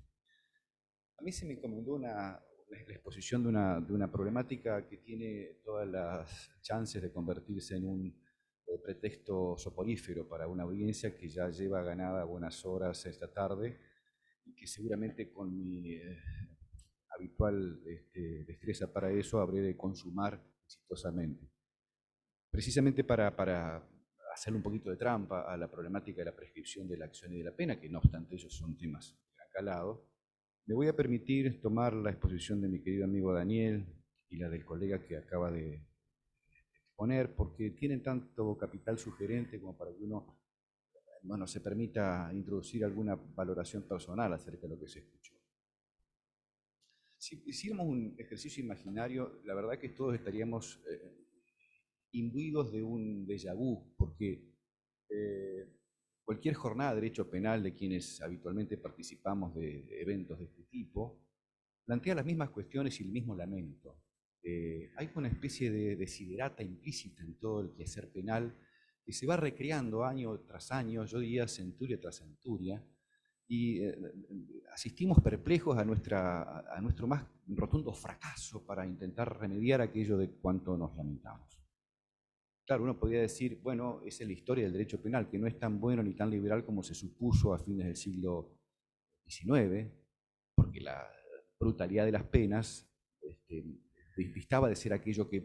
A mí se me encomendó la exposición de una problemática que tiene todas las chances de convertirse en un pretexto soporífero para una audiencia que ya lleva ganada buenas horas esta tarde y que seguramente con mi habitual destreza para eso habré de consumar exitosamente. Precisamente para hacerle un poquito de trampa a la problemática de la prescripción de la acción y de la pena, que no obstante ellos son temas de gran calado, me voy a permitir tomar la exposición de mi querido amigo Daniel y la del colega que acaba de exponer, porque tienen tanto capital sugerente como para que uno se permita introducir alguna valoración personal acerca de lo que se escuchó. Si hiciéramos un ejercicio imaginario, la verdad que todos estaríamos imbuidos de un déjà vu, porque cualquier jornada de derecho penal de quienes habitualmente participamos de eventos de este tipo, plantea las mismas cuestiones y el mismo lamento. Hay una especie de desiderata implícita en todo el quehacer penal que se va recreando año tras año, yo diría centuria tras centuria, y asistimos perplejos a nuestro más rotundo fracaso para intentar remediar aquello de cuanto nos lamentamos. Claro, uno podría decir, bueno, esa es la historia del derecho penal, que no es tan bueno ni tan liberal como se supuso a fines del siglo XIX, porque la brutalidad de las penas distaba de ser aquello que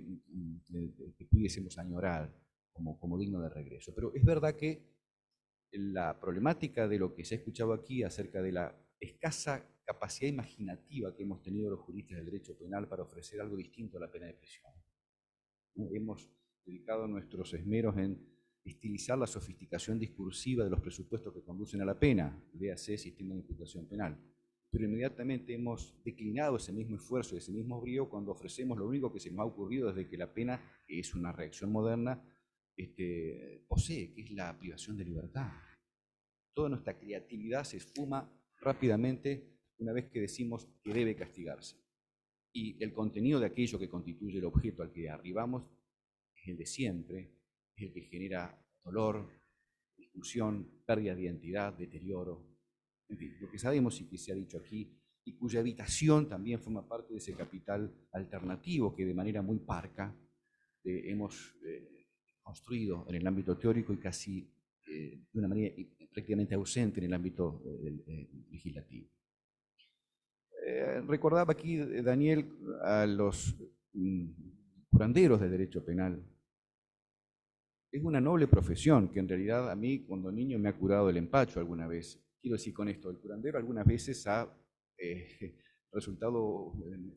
pudiésemos añorar como digno de regreso. Pero es verdad que la problemática de lo que se ha escuchado aquí acerca de la escasa capacidad imaginativa que hemos tenido los juristas del derecho penal para ofrecer algo distinto a la pena de prisión. Hemos dedicado nuestros esmeros en estilizar la sofisticación discursiva de los presupuestos que conducen a la pena, léase sistema de imputación penal. Pero inmediatamente hemos declinado ese mismo esfuerzo y ese mismo brío cuando ofrecemos lo único que se nos ha ocurrido desde que la pena, que es una reacción moderna, posee, que es la privación de libertad. Toda nuestra creatividad se esfuma rápidamente una vez que decimos que debe castigarse. Y el contenido de aquello que constituye el objeto al que arribamos es el de siempre, es el que genera dolor, discusión, pérdida de identidad, deterioro, en fin, lo que sabemos y que se ha dicho aquí, y cuya evitación también forma parte de ese capital alternativo que de manera muy parca hemos construido en el ámbito teórico y casi de una manera prácticamente ausente en el ámbito legislativo. Recordaba aquí, Daniel, a los curanderos de derecho penal. Es una noble profesión que en realidad a mí cuando niño me ha curado el empacho alguna vez. Quiero decir con esto, el curandero algunas veces ha resultado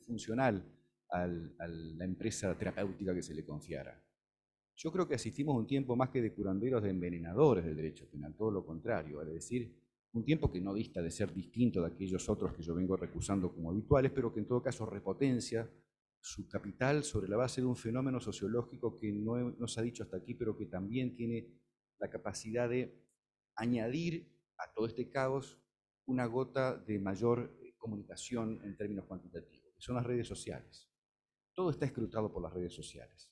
funcional a la empresa terapéutica que se le confiara. Yo creo que asistimos a un tiempo más que de curanderos, de envenenadores del derecho penal, todo lo contrario, es decir, un tiempo que no dista de ser distinto de aquellos otros que yo vengo recusando como habituales, pero que en todo caso repotencia su capital sobre la base de un fenómeno sociológico que no se ha dicho hasta aquí, pero que también tiene la capacidad de añadir a todo este caos una gota de mayor comunicación en términos cuantitativos, que son las redes sociales. Todo está escrutado por las redes sociales.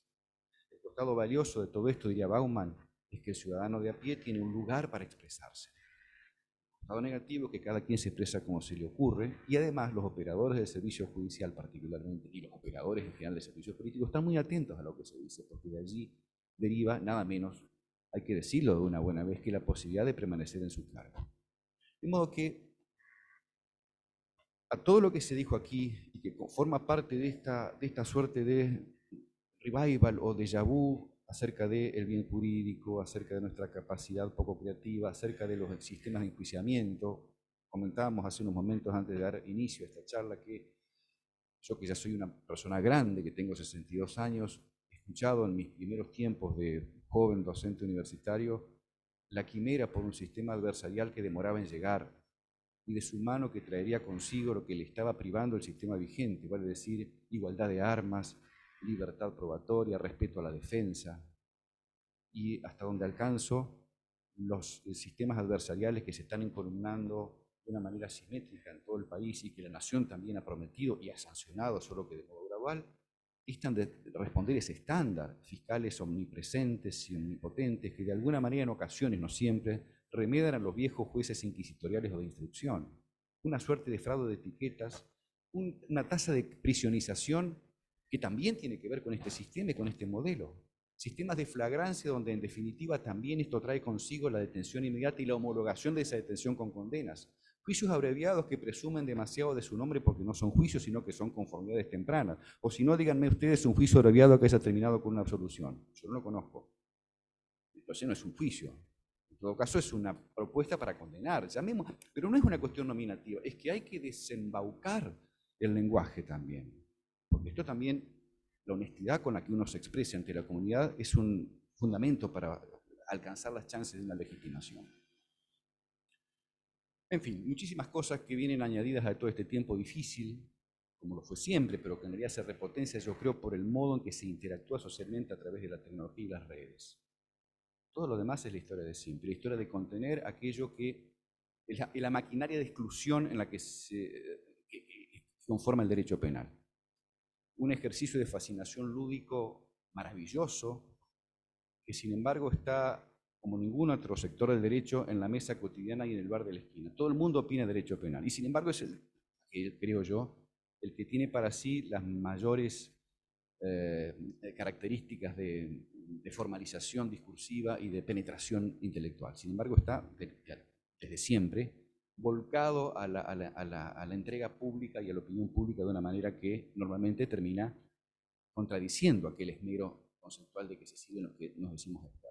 El costado valioso de todo esto, diría Bauman, es que el ciudadano de a pie tiene un lugar para expresarse. El costado negativo es que cada quien se expresa como se le ocurre, y además los operadores del servicio judicial particularmente, y los operadores en general del servicio político, están muy atentos a lo que se dice, porque de allí deriva nada menos, hay que decirlo de una buena vez, que la posibilidad de permanecer en su cargo. De modo que a todo lo que se dijo aquí y que forma parte de esta suerte de revival o déjà vu acerca del bien jurídico, acerca de nuestra capacidad poco creativa, acerca de los sistemas de enjuiciamiento. Comentábamos hace unos momentos antes de dar inicio a esta charla que yo, que ya soy una persona grande, que tengo 62 años, he escuchado en mis primeros tiempos de joven docente universitario la quimera por un sistema adversarial que demoraba en llegar y de su mano que traería consigo lo que le estaba privando el sistema vigente, vale decir, igualdad de armas, libertad probatoria, respeto a la defensa, y hasta donde alcanzo, los sistemas adversariales que se están encolumnando de una manera simétrica en todo el país y que la nación también ha prometido y ha sancionado, solo que de modo gradual, distan de responder ese estándar, fiscales omnipresentes y omnipotentes que de alguna manera en ocasiones, no siempre, remedan a los viejos jueces inquisitoriales o de instrucción. Una suerte de fraude de etiquetas, una tasa de prisionización que también tiene que ver con este sistema y con este modelo. Sistemas de flagrancia donde en definitiva también esto trae consigo la detención inmediata y la homologación de esa detención con condenas. Juicios abreviados que presumen demasiado de su nombre porque no son juicios, sino que son conformidades tempranas. O si no, díganme ustedes un juicio abreviado que haya terminado con una absolución. Yo no lo conozco. Entonces no es un juicio. En todo caso es una propuesta para condenar. Llamemos, pero no es una cuestión nominativa, es que hay que desembaucar el lenguaje también. Porque esto también, la honestidad con la que uno se expresa ante la comunidad es un fundamento para alcanzar las chances de una legitimación. En fin, muchísimas cosas que vienen añadidas a todo este tiempo difícil, como lo fue siempre, pero que en realidad se repotencia, yo creo, por el modo en que se interactúa socialmente a través de la tecnología y las redes. Todo lo demás es la historia de siempre, la historia de contener aquello que es la maquinaria de exclusión en la que conforma el derecho penal. Un ejercicio de fascinación lúdico maravilloso, que sin embargo está, como ningún otro sector del derecho, en la mesa cotidiana y en el bar de la esquina. Todo el mundo opina derecho penal, y sin embargo es creo yo, el que tiene para sí las mayores características de formalización discursiva y de penetración intelectual. Sin embargo está, desde siempre, volcado a la entrega pública y a la opinión pública de una manera que normalmente termina contradiciendo aquel esmero conceptual de que se sigue lo que nos decimos expertos.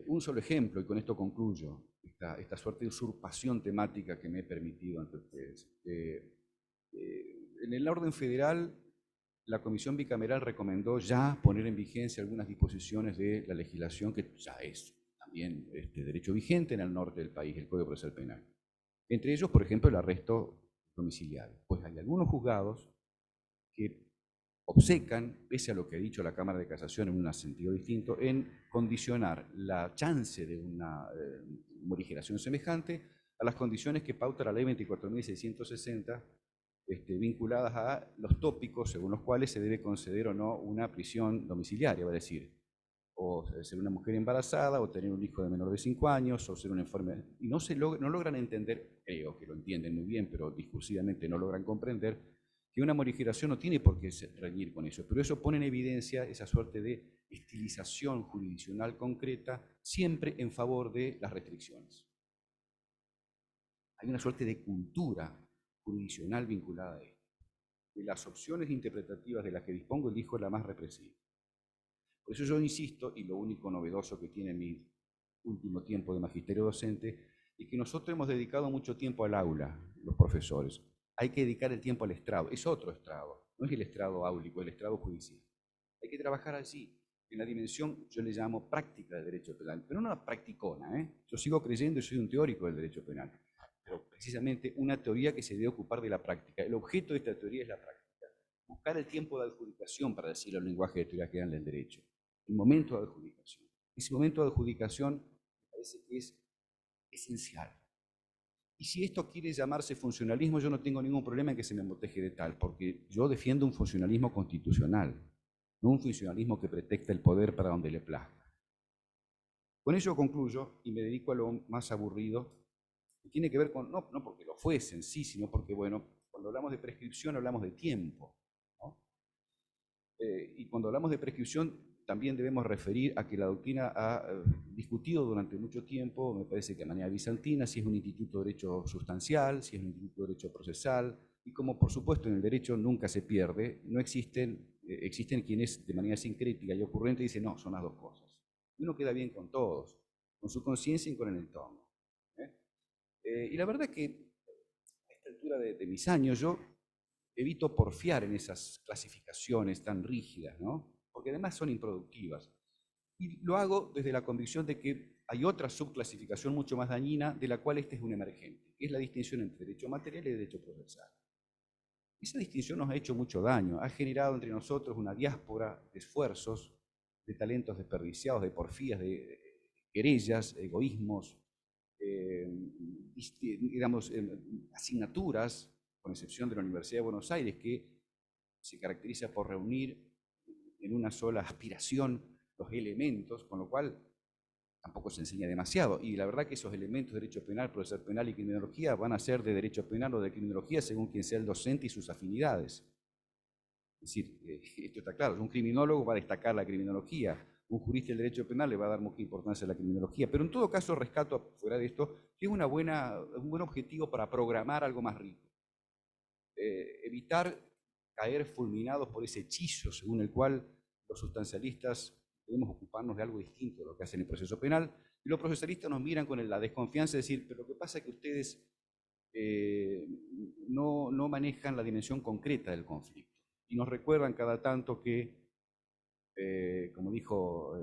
Un solo ejemplo, y con esto concluyo, esta suerte de usurpación temática que me he permitido ante ustedes. En el orden federal, la Comisión Bicameral recomendó ya poner en vigencia algunas disposiciones de la legislación que ya es también derecho vigente en el norte del país, el Código Procesal Penal. Entre ellos, por ejemplo, el arresto domiciliario. Pues hay algunos juzgados que obcecan, pese a lo que ha dicho la Cámara de Casación en un sentido distinto, en condicionar la chance de una morigeración semejante a las condiciones que pauta la Ley 24.660, vinculadas a los tópicos según los cuales se debe conceder o no una prisión domiciliaria, va a decir, o ser una mujer embarazada, o tener un hijo de menor de 5 años, o ser una enfermedad. Y no logran entender, creo que lo entienden muy bien, pero discursivamente no logran comprender, que una morigeración no tiene por qué reñir con eso, pero eso pone en evidencia esa suerte de estilización jurisdiccional concreta, siempre en favor de las restricciones. Hay una suerte de cultura jurisdiccional vinculada a esto. De las opciones interpretativas de las que dispongo, elijo la más represiva. Por eso yo insisto, y lo único novedoso que tiene mi último tiempo de magisterio docente, es que nosotros hemos dedicado mucho tiempo al aula, los profesores. Hay que dedicar el tiempo al estrado, es otro estrado, no es el estrado áulico, el estrado judicial. Hay que trabajar allí, en la dimensión, yo le llamo práctica del derecho penal, pero no una practicona, ¿eh? Yo sigo creyendo y soy un teórico del derecho penal, pero precisamente una teoría que se debe ocupar de la práctica. El objeto de esta teoría es la práctica. Buscar el tiempo de adjudicación, para decirlo en el lenguaje de teoría general del derecho. El momento de adjudicación. Ese momento de adjudicación me parece que es esencial. Y si esto quiere llamarse funcionalismo, yo no tengo ningún problema en que se me moteje de tal, porque yo defiendo un funcionalismo constitucional, no un funcionalismo que pretexta el poder para donde le plazca. Con ello concluyo y me dedico a lo más aburrido, que tiene que ver con, no porque lo fuese en sí, sino porque, bueno, cuando hablamos de prescripción hablamos de tiempo, ¿no? Y cuando hablamos de prescripción también debemos referir a que la doctrina ha discutido durante mucho tiempo, me parece que de manera bizantina, si es un instituto de derecho sustancial, si es un instituto de derecho procesal, y como por supuesto en el derecho nunca se pierde, no existen quienes de manera sincrética y ocurrente dicen, no, son las dos cosas. Y uno queda bien con todos, con su conciencia y con el entorno. Y la verdad es que a esta altura de mis años yo evito porfiar en esas clasificaciones tan rígidas, ¿no? Porque además son improductivas. Y lo hago desde la convicción de que hay otra subclasificación mucho más dañina, de la cual este es un emergente, que es la distinción entre derecho material y derecho procesal. Esa distinción nos ha hecho mucho daño, ha generado entre nosotros una diáspora de esfuerzos, de talentos desperdiciados, de porfías, de querellas, egoísmos, digamos, asignaturas, con excepción de la Universidad de Buenos Aires, que se caracteriza por reunir en una sola aspiración los elementos, con lo cual tampoco se enseña demasiado. Y la verdad que esos elementos de derecho penal, procesal penal y criminología van a ser de derecho penal o de criminología según quien sea el docente y sus afinidades. Es decir, esto está claro, un criminólogo va a destacar la criminología, un jurista del derecho penal le va a dar mucha importancia a la criminología, pero en todo caso rescato fuera de esto que es un buen objetivo para programar algo más rico. Evitar caer fulminados por ese hechizo según el cual los sustancialistas debemos ocuparnos de algo distinto de lo que hacen en el proceso penal, y los procesalistas nos miran con la desconfianza de decir, pero lo que pasa es que ustedes no manejan la dimensión concreta del conflicto, y nos recuerdan cada tanto que, como dijo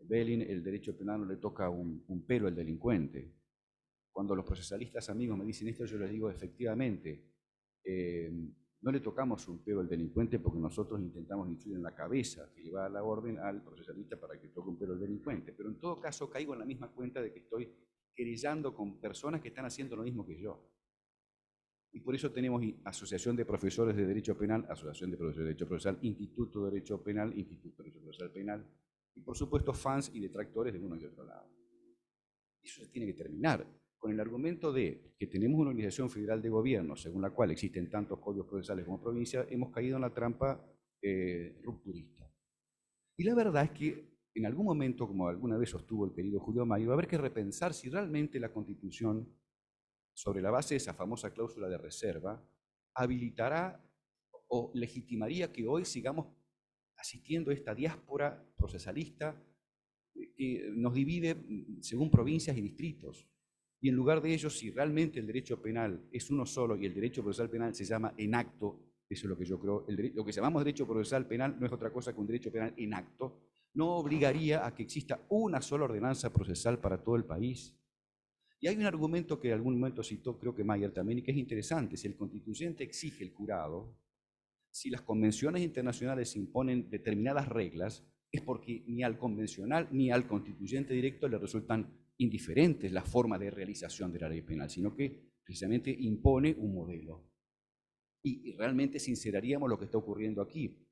Belin, el derecho penal no le toca un pelo al delincuente. Cuando los procesalistas amigos me dicen esto, yo les digo, efectivamente, no le tocamos un pelo al delincuente porque nosotros intentamos influir en la cabeza que le va a la orden al procesalista para que toque un pelo al delincuente. Pero en todo caso caigo en la misma cuenta de que estoy querellando con personas que están haciendo lo mismo que yo. Y por eso tenemos Asociación de Profesores de Derecho Penal, Asociación de Profesores de Derecho Procesal, Instituto de Derecho Penal, Instituto de Derecho Procesal Penal, y por supuesto fans y detractores de uno y otro lado. Eso se tiene que terminar. Con el argumento de que tenemos una organización federal de gobierno, según la cual existen tantos códigos procesales como provincias, hemos caído en la trampa rupturista. Y la verdad es que en algún momento, como alguna vez sostuvo el querido Julio Mayo, va a haber que repensar si realmente la Constitución, sobre la base de esa famosa cláusula de reserva, habilitará o legitimaría que hoy sigamos asistiendo a esta diáspora procesalista que nos divide según provincias y distritos. Y en lugar de ello, si realmente el derecho penal es uno solo y el derecho procesal penal se llama en acto, eso es lo que yo creo, lo que llamamos derecho procesal penal no es otra cosa que un derecho penal en acto, no obligaría a que exista una sola ordenanza procesal para todo el país. Y hay un argumento que en algún momento citó, creo que Mayer también, y que es interesante. Si el constituyente exige el jurado, si las convenciones internacionales imponen determinadas reglas, es porque ni al convencional ni al constituyente directo le resultan indiferentes las formas de realización de la ley penal, sino que precisamente impone un modelo. Y realmente sinceraríamos lo que está ocurriendo aquí.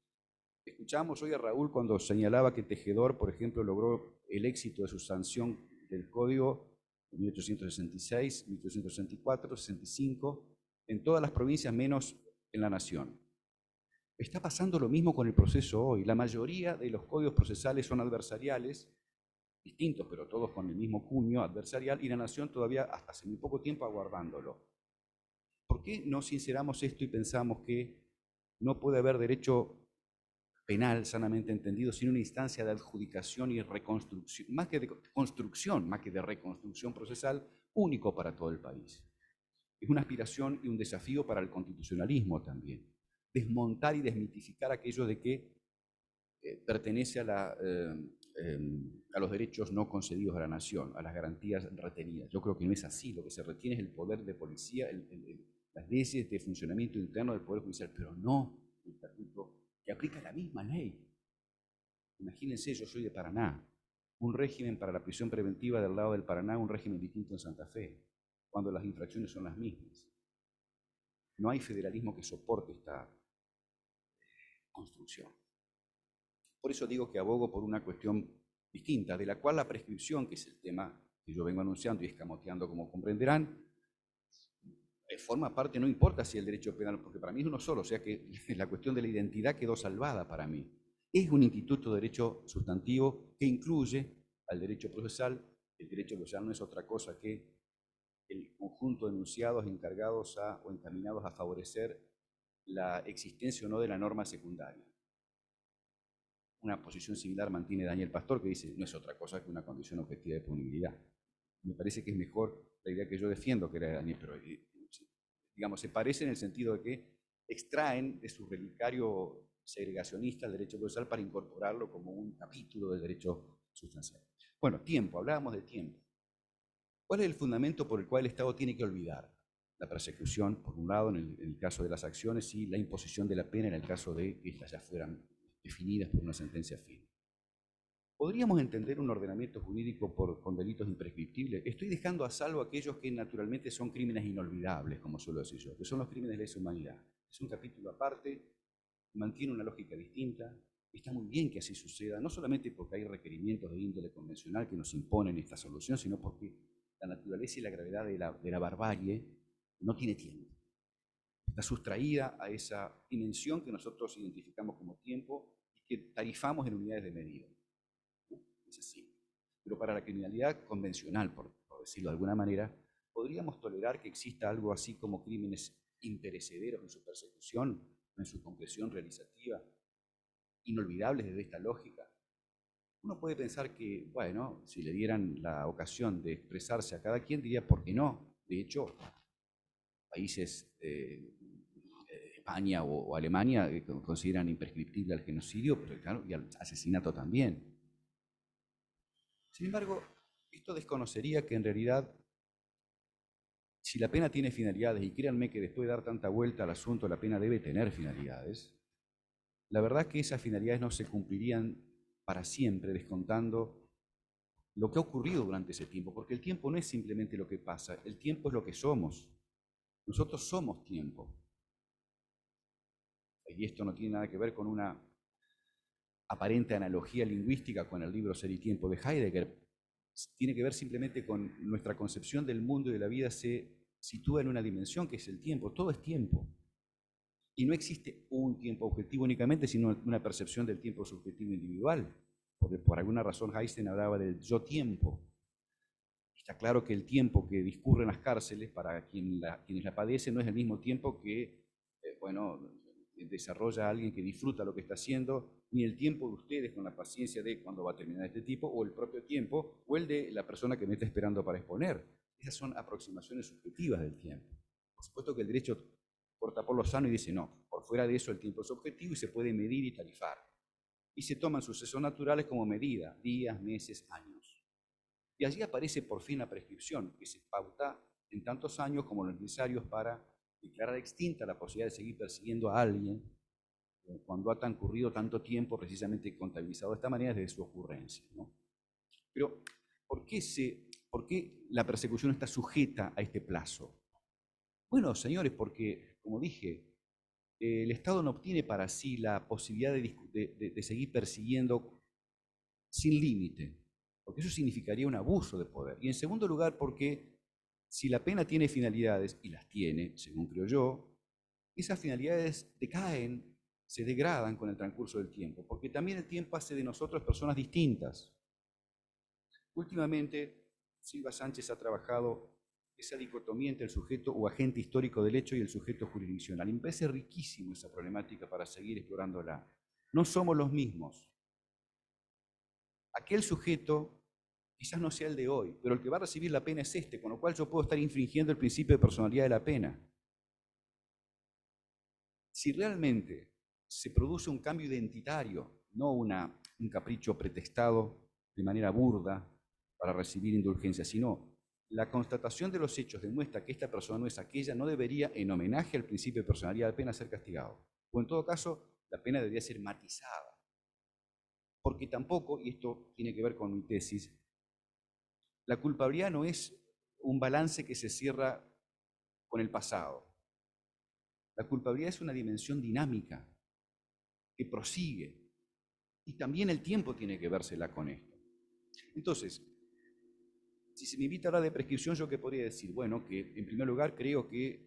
Escuchamos hoy a Raúl cuando señalaba que Tejedor, por ejemplo, logró el éxito de su sanción del Código en 1866, 1864, 65, en todas las provincias menos en la Nación. Está pasando lo mismo con el proceso hoy. La mayoría de los códigos procesales son adversariales, distintos, pero todos con el mismo cuño adversarial, y la nación todavía hasta hace muy poco tiempo aguardándolo. ¿Por qué no sinceramos esto y pensamos que no puede haber derecho penal sanamente entendido sin una instancia de adjudicación y reconstrucción, más que de construcción, más que de reconstrucción procesal, único para todo el país? Es una aspiración y un desafío para el constitucionalismo también. Desmontar y desmitificar aquello de que pertenece a los derechos no concedidos a la nación, a las garantías retenidas. Yo creo que no es así. Lo que se retiene es el poder de policía, las leyes de funcionamiento interno del Poder Judicial, pero no el estatuto que aplica la misma ley. Imagínense, yo soy de Paraná, un régimen para la prisión preventiva del lado del Paraná, un régimen distinto en Santa Fe, cuando las infracciones son las mismas. No hay federalismo que soporte esta construcción. Por eso digo que abogo por una cuestión distinta, de la cual la prescripción, que es el tema que yo vengo anunciando y escamoteando, como comprenderán, forma parte, no importa si el derecho penal, porque para mí es uno solo, o sea que la cuestión de la identidad quedó salvada para mí. Es un instituto de derecho sustantivo que incluye al derecho procesal. El derecho procesal no es otra cosa que el conjunto de enunciados encargados o encaminados a favorecer la existencia o no de la norma secundaria. Una posición similar mantiene Daniel Pastor, que dice no es otra cosa que una condición objetiva de punibilidad. Me parece que es mejor la idea que yo defiendo que era de Daniel, pero digamos, se parece en el sentido de que extraen de su relicario segregacionista el derecho procesal para incorporarlo como un capítulo del derecho sustancial. Bueno, tiempo, hablábamos de tiempo. ¿Cuál es el fundamento por el cual el Estado tiene que olvidar? La persecución, por un lado, en el caso de las acciones, y la imposición de la pena en el caso de que estas ya fueran definidas por una sentencia firme. ¿Podríamos entender un ordenamiento jurídico con delitos imprescriptibles? Estoy dejando a salvo aquellos que naturalmente son crímenes inolvidables, como suelo decir yo, que son los crímenes de lesa humanidad. Es un capítulo aparte, mantiene una lógica distinta. Está muy bien que así suceda, no solamente porque hay requerimientos de índole convencional que nos imponen esta solución, sino porque la naturaleza y la gravedad de la barbarie no tiene tiempo. Está sustraída a esa dimensión que nosotros identificamos como tiempo y que tarifamos en unidades de medida. Es así. Pero para la criminalidad convencional, por decirlo de alguna manera, podríamos tolerar que exista algo así como crímenes imperecederos en su persecución, en su concreción realizativa, inolvidables desde esta lógica. Uno puede pensar que, bueno, si le dieran la ocasión de expresarse a cada quien, diría, ¿por qué no? De hecho, países, España o Alemania, consideran imprescriptible al genocidio, pero claro, y al asesinato también. Sin embargo, esto desconocería que en realidad, si la pena tiene finalidades, y créanme que después de dar tanta vuelta al asunto, la pena debe tener finalidades, la verdad es que esas finalidades no se cumplirían para siempre, descontando lo que ha ocurrido durante ese tiempo, porque el tiempo no es simplemente lo que pasa, el tiempo es lo que somos. Nosotros somos tiempo. Y esto no tiene nada que ver con una aparente analogía lingüística con el libro Ser y Tiempo de Heidegger. Tiene que ver simplemente con nuestra concepción del mundo y de la vida se sitúa en una dimensión que es el tiempo. Todo es tiempo. Y no existe un tiempo objetivo únicamente, sino una percepción del tiempo subjetivo individual. Porque por alguna razón Heisen hablaba del yo tiempo. Está claro que el tiempo que discurre en las cárceles para quienes la padecen no es el mismo tiempo que, desarrolla alguien que disfruta lo que está haciendo, ni el tiempo de ustedes con la paciencia de cuándo va a terminar este tipo, o el propio tiempo, o el de la persona que me está esperando para exponer. Esas son aproximaciones subjetivas del tiempo. Por supuesto que el derecho corta por lo sano y dice, no, por fuera de eso el tiempo es objetivo y se puede medir y tarifar. Y se toman sucesos naturales como medida, días, meses, años. Y allí aparece por fin la prescripción, que se pauta en tantos años como los necesarios para declarar extinta la posibilidad de seguir persiguiendo a alguien cuando ha transcurrido tanto tiempo precisamente contabilizado de esta manera desde su ocurrencia, ¿no? Pero, ¿por qué la persecución está sujeta a este plazo? Bueno, señores, porque, como dije, el Estado no obtiene para sí la posibilidad de seguir persiguiendo sin límite, porque eso significaría un abuso de poder. Y en segundo lugar, porque si la pena tiene finalidades, y las tiene, según creo yo, esas finalidades decaen se degradan con el transcurso del tiempo, porque también el tiempo hace de nosotros personas distintas. Últimamente, Silva Sánchez ha trabajado esa dicotomía entre el sujeto o agente histórico del hecho y el sujeto jurisdiccional. Y me parece riquísimo esa problemática para seguir explorándola. No somos los mismos. Aquel sujeto quizás no sea el de hoy, pero el que va a recibir la pena es este, con lo cual yo puedo estar infringiendo el principio de personalidad de la pena. Si realmente se produce un cambio identitario, no un capricho pretextado de manera burda para recibir indulgencia, sino la constatación de los hechos demuestra que esta persona no es aquella, no debería, en homenaje al principio de personalidad de la pena, ser castigado. O en todo caso, la pena debería ser matizada. Porque tampoco, y esto tiene que ver con mi tesis, la culpabilidad no es un balance que se cierra con el pasado. La culpabilidad es una dimensión dinámica que prosigue. Y también el tiempo tiene que vérsela con esto. Entonces, si se me invita a hablar de prescripción, ¿yo qué podría decir? Bueno, que en primer lugar creo que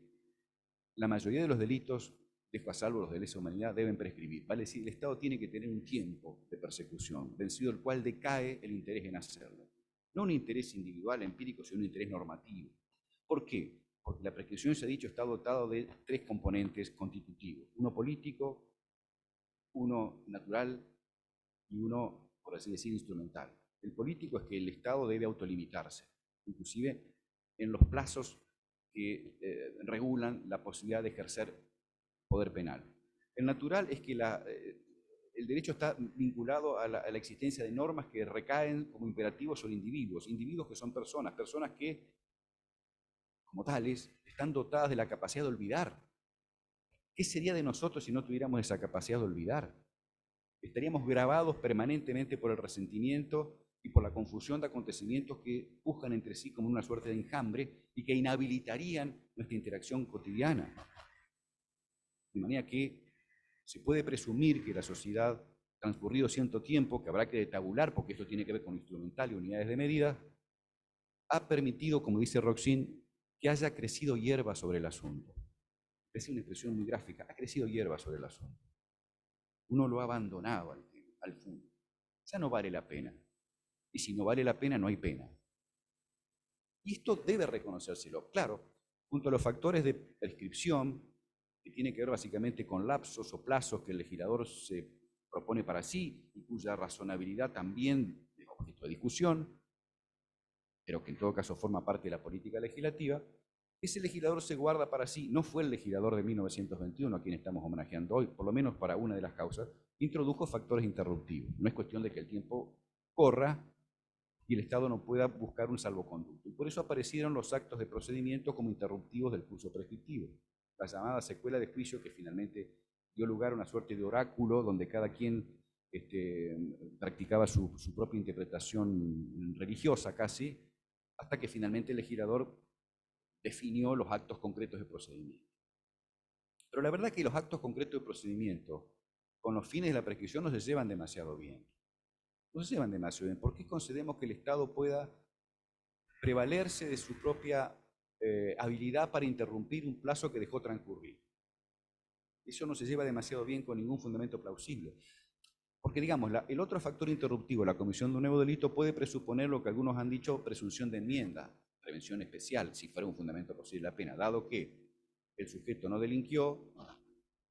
la mayoría de los delitos, dejo a salvo los de lesa humanidad, deben prescribir. Vale decir, el Estado tiene que tener un tiempo de persecución, vencido el cual decae el interés en hacerlo. No un interés individual, empírico, sino un interés normativo. ¿Por qué? Porque la prescripción, se ha dicho, está dotada de 3 componentes constitutivos. Uno político, uno natural y uno, por así decir, instrumental. El político es que el Estado debe autolimitarse, inclusive en los plazos que regulan la posibilidad de ejercer poder penal. El natural es que el derecho está vinculado a la existencia de normas que recaen como imperativos sobre individuos que son personas que, como tales, están dotadas de la capacidad de olvidar. ¿Qué sería de nosotros si no tuviéramos esa capacidad de olvidar? Estaríamos grabados permanentemente por el resentimiento y por la confusión de acontecimientos que pujan entre sí como una suerte de enjambre y que inhabilitarían nuestra interacción cotidiana. De manera que se puede presumir que la sociedad, transcurrido cierto tiempo, que habrá que tabular, porque esto tiene que ver con instrumental y unidades de medida, ha permitido, como dice Roxin, que haya crecido hierba sobre el asunto. Es una expresión muy gráfica, ha crecido hierba sobre el asunto. Uno lo ha abandonado al fondo. Ya no vale la pena. Y si no vale la pena, no hay pena. Y esto debe reconocérselo. Claro, junto a los factores de prescripción, que tiene que ver básicamente con lapsos o plazos que el legislador se propone para sí, y cuya razonabilidad también es objeto de discusión, pero que en todo caso forma parte de la política legislativa, ese legislador se guarda para sí. No fue el legislador de 1921 a quien estamos homenajeando hoy, por lo menos para una de las causas, introdujo factores interruptivos. No es cuestión de que el tiempo corra y el Estado no pueda buscar un salvoconducto. Y por eso aparecieron los actos de procedimiento como interruptivos del curso prescriptivo. La llamada secuela de juicio, que finalmente dio lugar a una suerte de oráculo donde cada quien practicaba su propia interpretación religiosa casi, hasta que finalmente el legislador definió los actos concretos de procedimiento. Pero la verdad es que los actos concretos de procedimiento, con los fines de la prescripción, no se llevan demasiado bien. No se llevan demasiado bien. ¿Por qué concedemos que el Estado pueda prevalerse de su propia habilidad para interrumpir un plazo que dejó transcurrir? Eso no se lleva demasiado bien con ningún fundamento plausible. Porque, digamos, el otro factor interruptivo, la comisión de un nuevo delito, puede presuponer lo que algunos han dicho, presunción de enmienda, prevención especial, si fuera un fundamento posible la pena, dado que el sujeto no delinquió,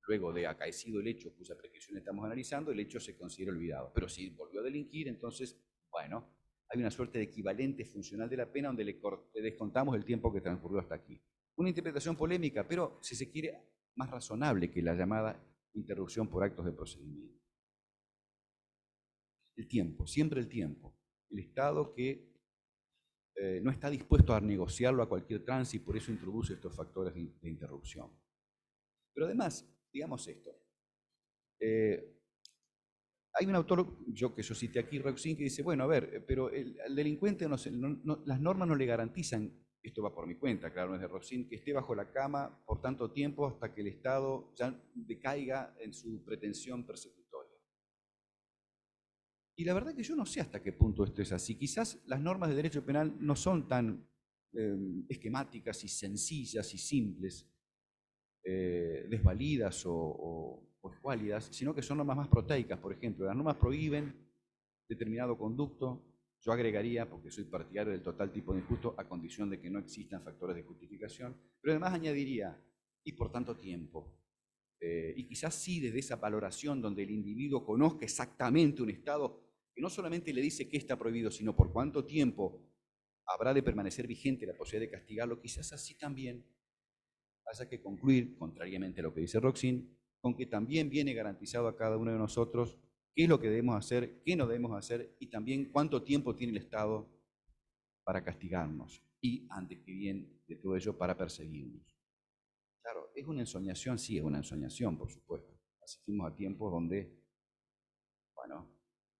luego de acaecido el hecho cuya prescripción estamos analizando, el hecho se considera olvidado. Pero si volvió a delinquir, entonces, bueno, hay una suerte de equivalente funcional de la pena donde le descontamos el tiempo que transcurrió hasta aquí. Una interpretación polémica, pero, si se quiere, más razonable que la llamada interrupción por actos de procedimiento. El tiempo, siempre el tiempo. El Estado que no está dispuesto a negociarlo a cualquier trance y por eso introduce estos factores de interrupción. Pero además, digamos esto, hay un autor, que yo cité aquí, Roxin, que dice, bueno, a ver, pero al delincuente las normas no le garantizan, esto va por mi cuenta, claro, no es de Roxin, que esté bajo la cama por tanto tiempo hasta que el Estado ya decaiga en su pretensión persecutoria. Y la verdad que yo no sé hasta qué punto esto es así. Quizás las normas de derecho penal no son tan esquemáticas y sencillas y simples, desvalidas o o escuálidas, sino que son normas más proteicas. Por ejemplo, las normas prohíben determinado conducto. Yo agregaría, porque soy partidario del total tipo de injusto, a condición de que no existan factores de justificación, pero además añadiría, y por tanto tiempo. Y quizás sí desde esa valoración donde el individuo conozca exactamente un estado que no solamente le dice qué está prohibido, sino por cuánto tiempo habrá de permanecer vigente la posibilidad de castigarlo, quizás así también haya que concluir, contrariamente a lo que dice Roxin, con que también viene garantizado a cada uno de nosotros qué es lo que debemos hacer, qué no debemos hacer y también cuánto tiempo tiene el Estado para castigarnos y, antes que bien de todo ello, para perseguirnos. Claro, ¿es una ensoñación? Sí, es una ensoñación, por supuesto. Asistimos a tiempos donde, bueno,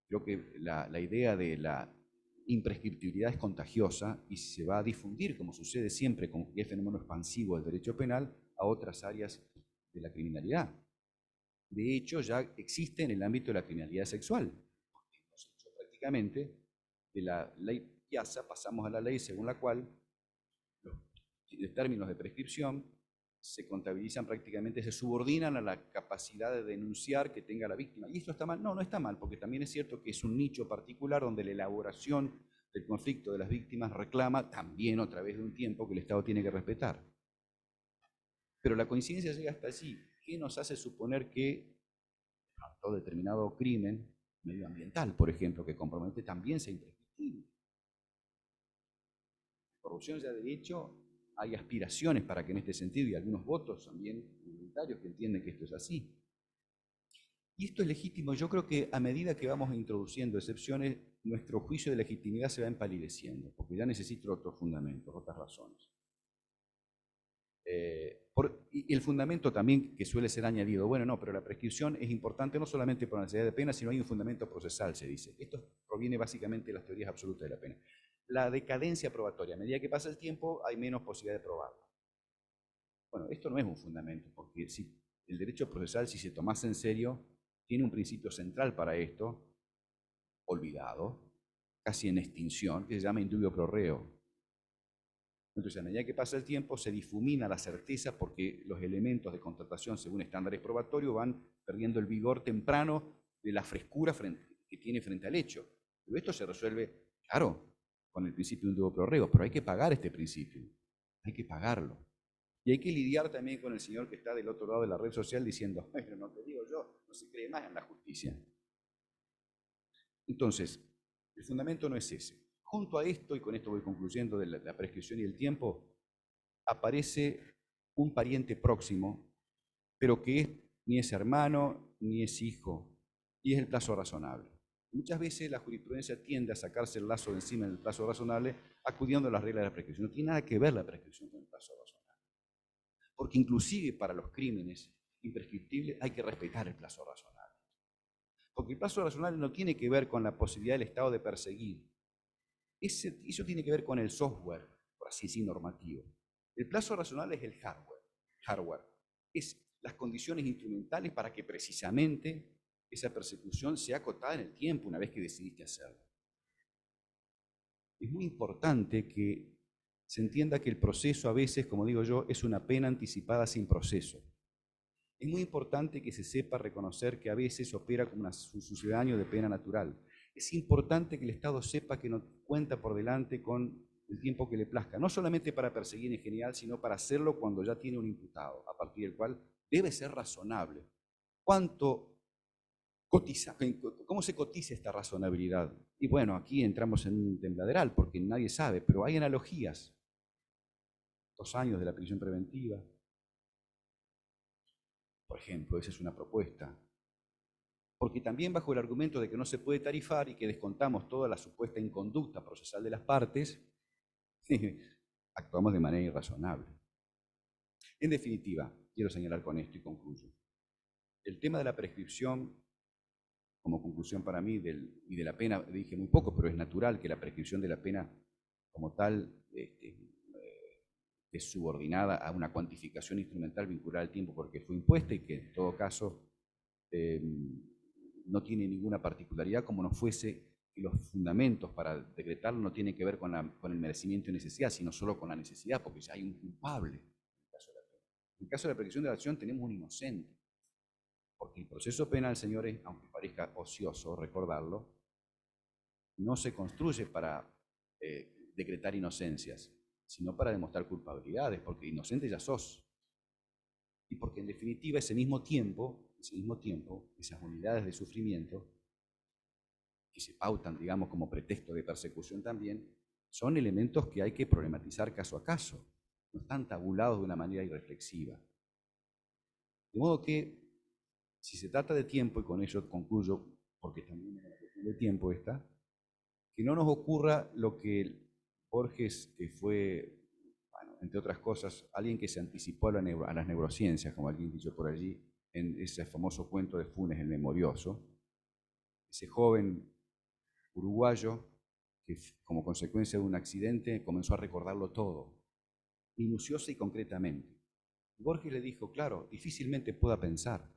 creo que la idea de la imprescriptibilidad es contagiosa y se va a difundir, como sucede siempre con el fenómeno expansivo del derecho penal, a otras áreas de la criminalidad. De hecho, ya existe en el ámbito de la criminalidad sexual. Prácticamente, de la ley Piazza pasamos a la ley según la cual los términos de prescripción se contabilizan prácticamente, se subordinan a la capacidad de denunciar que tenga la víctima. ¿Y esto está mal? No, no está mal, porque también es cierto que es un nicho particular donde la elaboración del conflicto de las víctimas reclama también a través de un tiempo que el Estado tiene que respetar. Pero la coincidencia llega hasta allí. ¿Qué nos hace suponer que todo determinado crimen medioambiental, por ejemplo, que compromete también sea imprescriptible? Corrupción ya de hecho hay aspiraciones para que en este sentido, y algunos votos también voluntarios que entienden que esto es así. Y esto es legítimo. Yo creo que a medida que vamos introduciendo excepciones, nuestro juicio de legitimidad se va empalideciendo, porque ya necesita otros fundamentos, otras razones. Y el fundamento también que suele ser añadido, bueno, no, pero la prescripción es importante no solamente por la necesidad de pena, sino hay un fundamento procesal, se dice. Esto proviene básicamente de las teorías absolutas de la pena. La decadencia probatoria, a medida que pasa el tiempo, hay menos posibilidad de probarla. Bueno, esto no es un fundamento, porque si el derecho procesal, si se tomase en serio, tiene un principio central para esto, olvidado, casi en extinción, que se llama indubio pro reo. Entonces, a medida que pasa el tiempo, se difumina la certeza porque los elementos de contratación, según estándares probatorios, van perdiendo el vigor temprano de la frescura que tiene frente al hecho. Pero esto se resuelve, claro, con el principio de indubio pro reo, pero hay que pagar este principio, hay que pagarlo. Y hay que lidiar también con el señor que está del otro lado de la red social diciendo, pero no te digo yo, no se cree más en la justicia. Entonces, el fundamento no es ese. Junto a esto, y con esto voy concluyendo de la prescripción y el tiempo, aparece un pariente próximo, pero que ni es hermano ni es hijo, y es el plazo razonable. Muchas veces la jurisprudencia tiende a sacarse el lazo de encima del plazo razonable acudiendo a las reglas de la prescripción. No tiene nada que ver la prescripción con el plazo razonable. Porque inclusive para los crímenes imprescriptibles hay que respetar el plazo razonable. Porque el plazo razonable no tiene que ver con la posibilidad del Estado de perseguir. Eso tiene que ver con el software, por así decir, normativo. El plazo razonable es el hardware. Es las condiciones instrumentales para que precisamente esa persecución sea acotada en el tiempo una vez que decidiste hacerlo. Es muy importante que se entienda que el proceso a veces, como digo yo, es una pena anticipada sin proceso. Es muy importante que se sepa reconocer que a veces opera como un sucedáneo de pena natural. Es importante que el Estado sepa que no cuenta por delante con el tiempo que le plazca, no solamente para perseguir en general, sino para hacerlo cuando ya tiene un imputado, a partir del cual debe ser razonable. ¿Cuánto cotiza? ¿Cómo se cotiza esta razonabilidad? Y bueno, aquí entramos en un tembladeral, porque nadie sabe, pero hay analogías. 2 años de la prisión preventiva, por ejemplo, esa es una propuesta. Porque también bajo el argumento de que no se puede tarifar y que descontamos toda la supuesta inconducta procesal de las partes, actuamos de manera irrazonable. En definitiva, quiero señalar con esto y concluyo. El tema de la prescripción, como conclusión para mí, y de la pena, dije muy poco, pero es natural que la prescripción de la pena como tal es subordinada a una cuantificación instrumental vinculada al tiempo porque fue impuesta y que en todo caso no tiene ninguna particularidad como no fuese que los fundamentos para decretarlo no tienen que ver con el merecimiento y necesidad, sino solo con la necesidad, porque ya hay un culpable en el caso de la pena. En el caso de la prescripción de la acción tenemos un inocente. Porque el proceso penal, señores, aunque parezca ocioso recordarlo, no se construye para decretar inocencias, sino para demostrar culpabilidades, porque inocente ya sos. Y porque en definitiva ese mismo tiempo, esas unidades de sufrimiento, que se pautan, digamos, como pretexto de persecución también, son elementos que hay que problematizar caso a caso, no están tabulados de una manera irreflexiva. De modo que, si se trata de tiempo, y con ello concluyo, porque también es una cuestión de tiempo esta, que no nos ocurra lo que Borges, que fue, bueno, entre otras cosas, alguien que se anticipó a las neurociencias, como alguien dicho por allí, en ese famoso cuento de Funes, El Memorioso, ese joven uruguayo que como consecuencia de un accidente comenzó a recordarlo todo, minuciosa y concretamente. Borges le dijo, claro, difícilmente pueda pensar,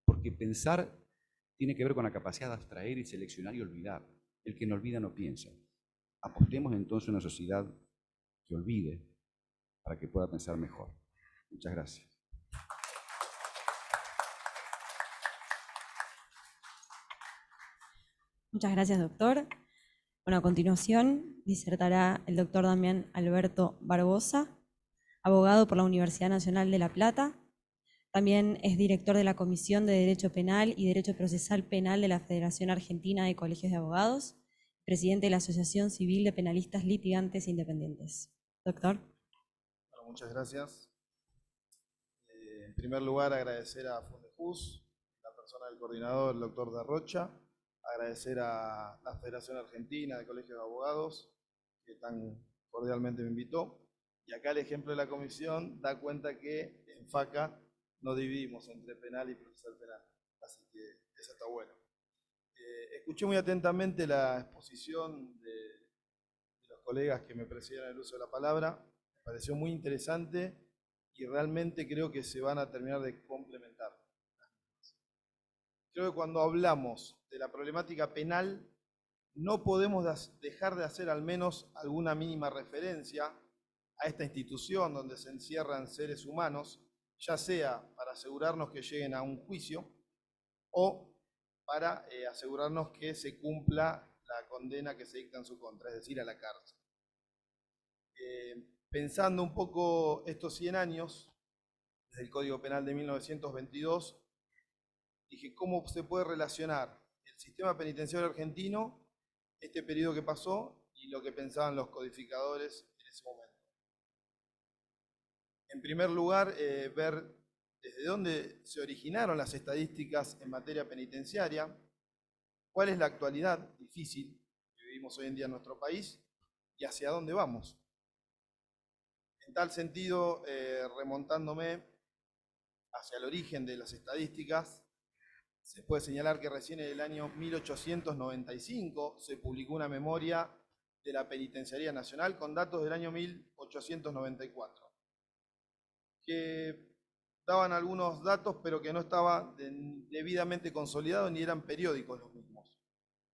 porque pensar tiene que ver con la capacidad de abstraer y seleccionar y olvidar. El que no olvida no piensa. Apostemos entonces a una sociedad que olvide para que pueda pensar mejor. Muchas gracias. Muchas gracias, doctor. Bueno, a continuación disertará el doctor Damián Alberto Barbosa, abogado por la Universidad Nacional de La Plata. También es director de la Comisión de Derecho Penal y Derecho Procesal Penal de la Federación Argentina de Colegios de Abogados, presidente de la Asociación Civil de Penalistas Litigantes Independientes. Doctor. Bueno, muchas gracias. En primer lugar, agradecer a Fundejus, la persona del coordinador, el doctor De Rocha, agradecer a la Federación Argentina de Colegios de Abogados, que tan cordialmente me invitó. Y acá el ejemplo de la comisión da cuenta que en FACA no dividimos entre penal y procesal penal, así que eso está bueno. Escuché muy atentamente la exposición de los colegas que me precedieron el uso de la palabra, me pareció muy interesante y realmente creo que se van a terminar de complementar. Creo que cuando hablamos de la problemática penal, no podemos dejar de hacer al menos alguna mínima referencia a esta institución donde se encierran seres humanos, ya sea para asegurarnos que lleguen a un juicio o para asegurarnos que se cumpla la condena que se dicta en su contra, es decir, a la cárcel. Pensando un poco estos 100 años, desde el Código Penal de 1922, dije, ¿cómo se puede relacionar el sistema penitenciario argentino, este periodo que pasó, y lo que pensaban los codificadores en ese momento? En primer lugar, ver desde dónde se originaron las estadísticas en materia penitenciaria, cuál es la actualidad difícil que vivimos hoy en día en nuestro país y hacia dónde vamos. En tal sentido, remontándome hacia el origen de las estadísticas, se puede señalar que recién en el año 1895 se publicó una memoria de la Penitenciaría Nacional con datos del año 1894, que daban algunos datos pero que no estaban debidamente consolidados ni eran periódicos los mismos,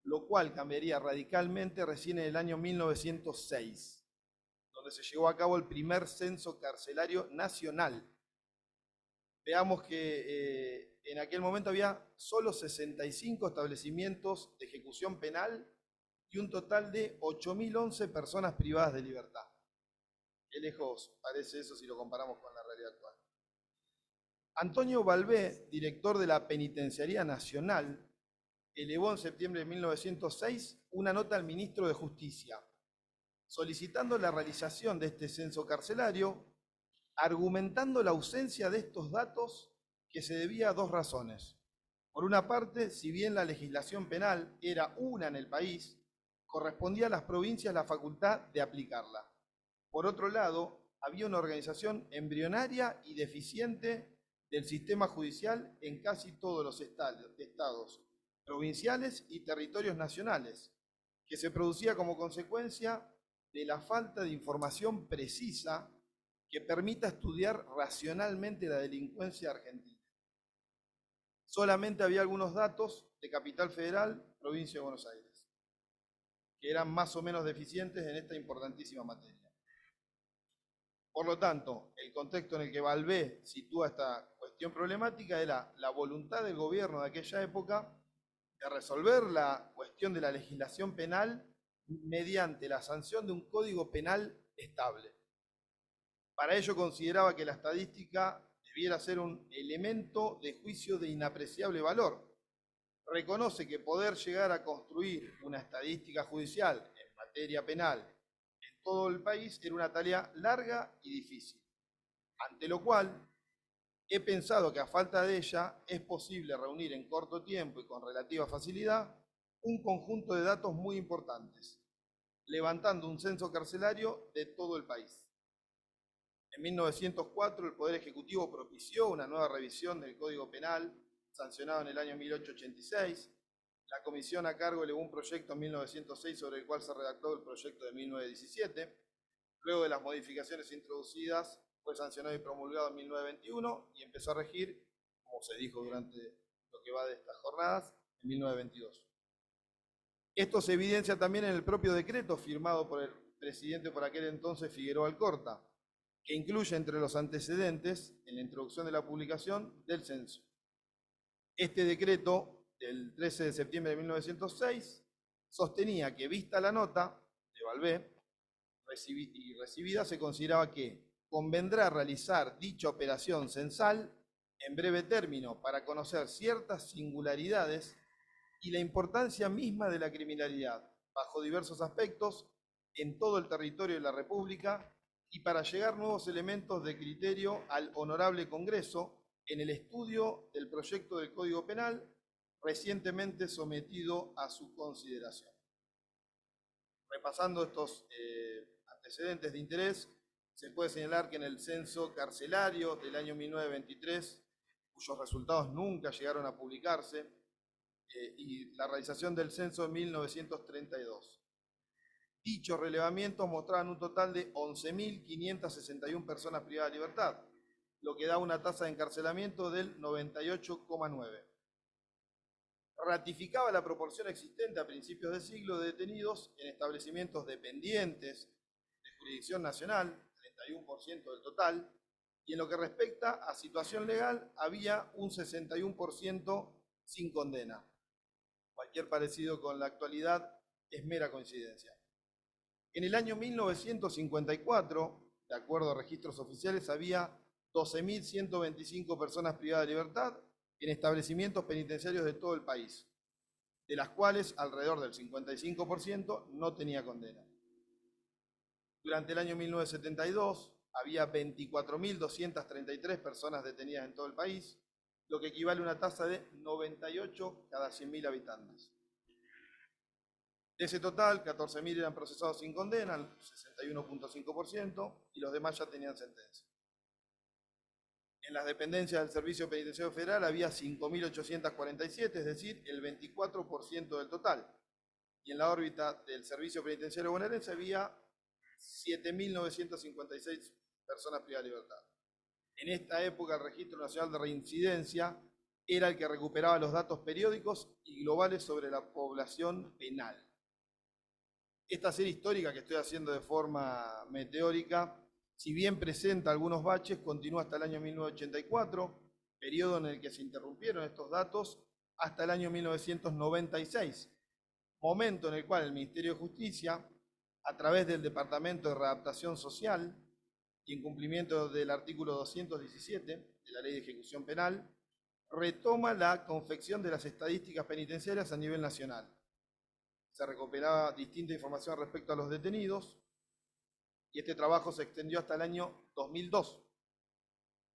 lo cual cambiaría radicalmente recién en el año 1906, donde se llevó a cabo el primer censo carcelario nacional. Veamos que en aquel momento había solo 65 establecimientos de ejecución penal y un total de 8.011 personas privadas de libertad. Qué lejos parece eso si lo comparamos con la realidad actual. Antonio Balbé, director de la Penitenciaría Nacional, elevó en septiembre de 1906 una nota al ministro de Justicia, solicitando la realización de este censo carcelario, argumentando la ausencia de estos datos que se debía a dos razones. Por una parte, si bien la legislación penal era una en el país, correspondía a las provincias la facultad de aplicarla. Por otro lado, había una organización embrionaria y deficiente del sistema judicial en casi todos los estados provinciales y territorios nacionales, que se producía como consecuencia de la falta de información precisa que permita estudiar racionalmente la delincuencia argentina. Solamente había algunos datos de Capital Federal, provincia de Buenos Aires, que eran más o menos deficientes en esta importantísima materia. Por lo tanto, el contexto en el que Balbé sitúa esta cuestión cuestión problemática era la voluntad del gobierno de aquella época de resolver la cuestión de la legislación penal mediante la sanción de un código penal estable. Para ello consideraba que la estadística debiera ser un elemento de juicio de inapreciable valor. Reconoce que poder llegar a construir una estadística judicial en materia penal en todo el país era una tarea larga y difícil, ante lo cual he pensado que a falta de ella es posible reunir en corto tiempo y con relativa facilidad un conjunto de datos muy importantes, levantando un censo carcelario de todo el país. En 1904 el Poder Ejecutivo propició una nueva revisión del Código Penal, sancionado en el año 1886. La comisión a cargo elevó un proyecto en 1906 sobre el cual se redactó el proyecto de 1917. Luego de las modificaciones introducidas, fue sancionado y promulgado en 1921 y empezó a regir, como se dijo durante lo que va de estas jornadas, en 1922. Esto se evidencia también en el propio decreto firmado por el presidente por aquel entonces, Figueroa Alcorta, que incluye entre los antecedentes en la introducción de la publicación del censo. Este decreto del 13 de septiembre de 1906 sostenía que, vista la nota de Valvé y recibida, se consideraba que convendrá realizar dicha operación censal en breve término para conocer ciertas singularidades y la importancia misma de la criminalidad bajo diversos aspectos en todo el territorio de la República y para llegar nuevos elementos de criterio al Honorable Congreso en el estudio del proyecto del Código Penal recientemente sometido a su consideración. Repasando estos antecedentes de interés, se puede señalar que en el censo carcelario del año 1923, cuyos resultados nunca llegaron a publicarse, y la realización del censo de 1932. Dichos relevamientos mostraban un total de 11.561 personas privadas de libertad, lo que da una tasa de encarcelamiento del 98,9%. Ratificaba la proporción existente a principios de siglo de detenidos en establecimientos dependientes de jurisdicción nacional, 31% del total, y en lo que respecta a situación legal había un 61% sin condena. Cualquier parecido con la actualidad es mera coincidencia. En el año 1954, de acuerdo a registros oficiales, había 12.125 personas privadas de libertad en establecimientos penitenciarios de todo el país, de las cuales alrededor del 55% no tenía condena. Durante el año 1972 había 24.233 personas detenidas en todo el país, lo que equivale a una tasa de 98 cada 100.000 habitantes. De ese total, 14.000 eran procesados sin condena, el 61,5%, y los demás ya tenían sentencia. En las dependencias del Servicio Penitenciario Federal había 5.847, es decir, el 24% del total. Y en la órbita del Servicio Penitenciario Bonaerense había 7.956 personas privadas de libertad. En esta época, el Registro Nacional de Reincidencia era el que recuperaba los datos periódicos y globales sobre la población penal. Esta serie histórica que estoy haciendo de forma meteórica, si bien presenta algunos baches, continúa hasta el año 1984, periodo en el que se interrumpieron estos datos, hasta el año 1996, momento en el cual el Ministerio de Justicia, a través del Departamento de Readaptación Social y en cumplimiento del artículo 217 de la Ley de Ejecución Penal, retoma la confección de las estadísticas penitenciarias a nivel nacional. Se recopilaba distinta información respecto a los detenidos y este trabajo se extendió hasta el año 2002.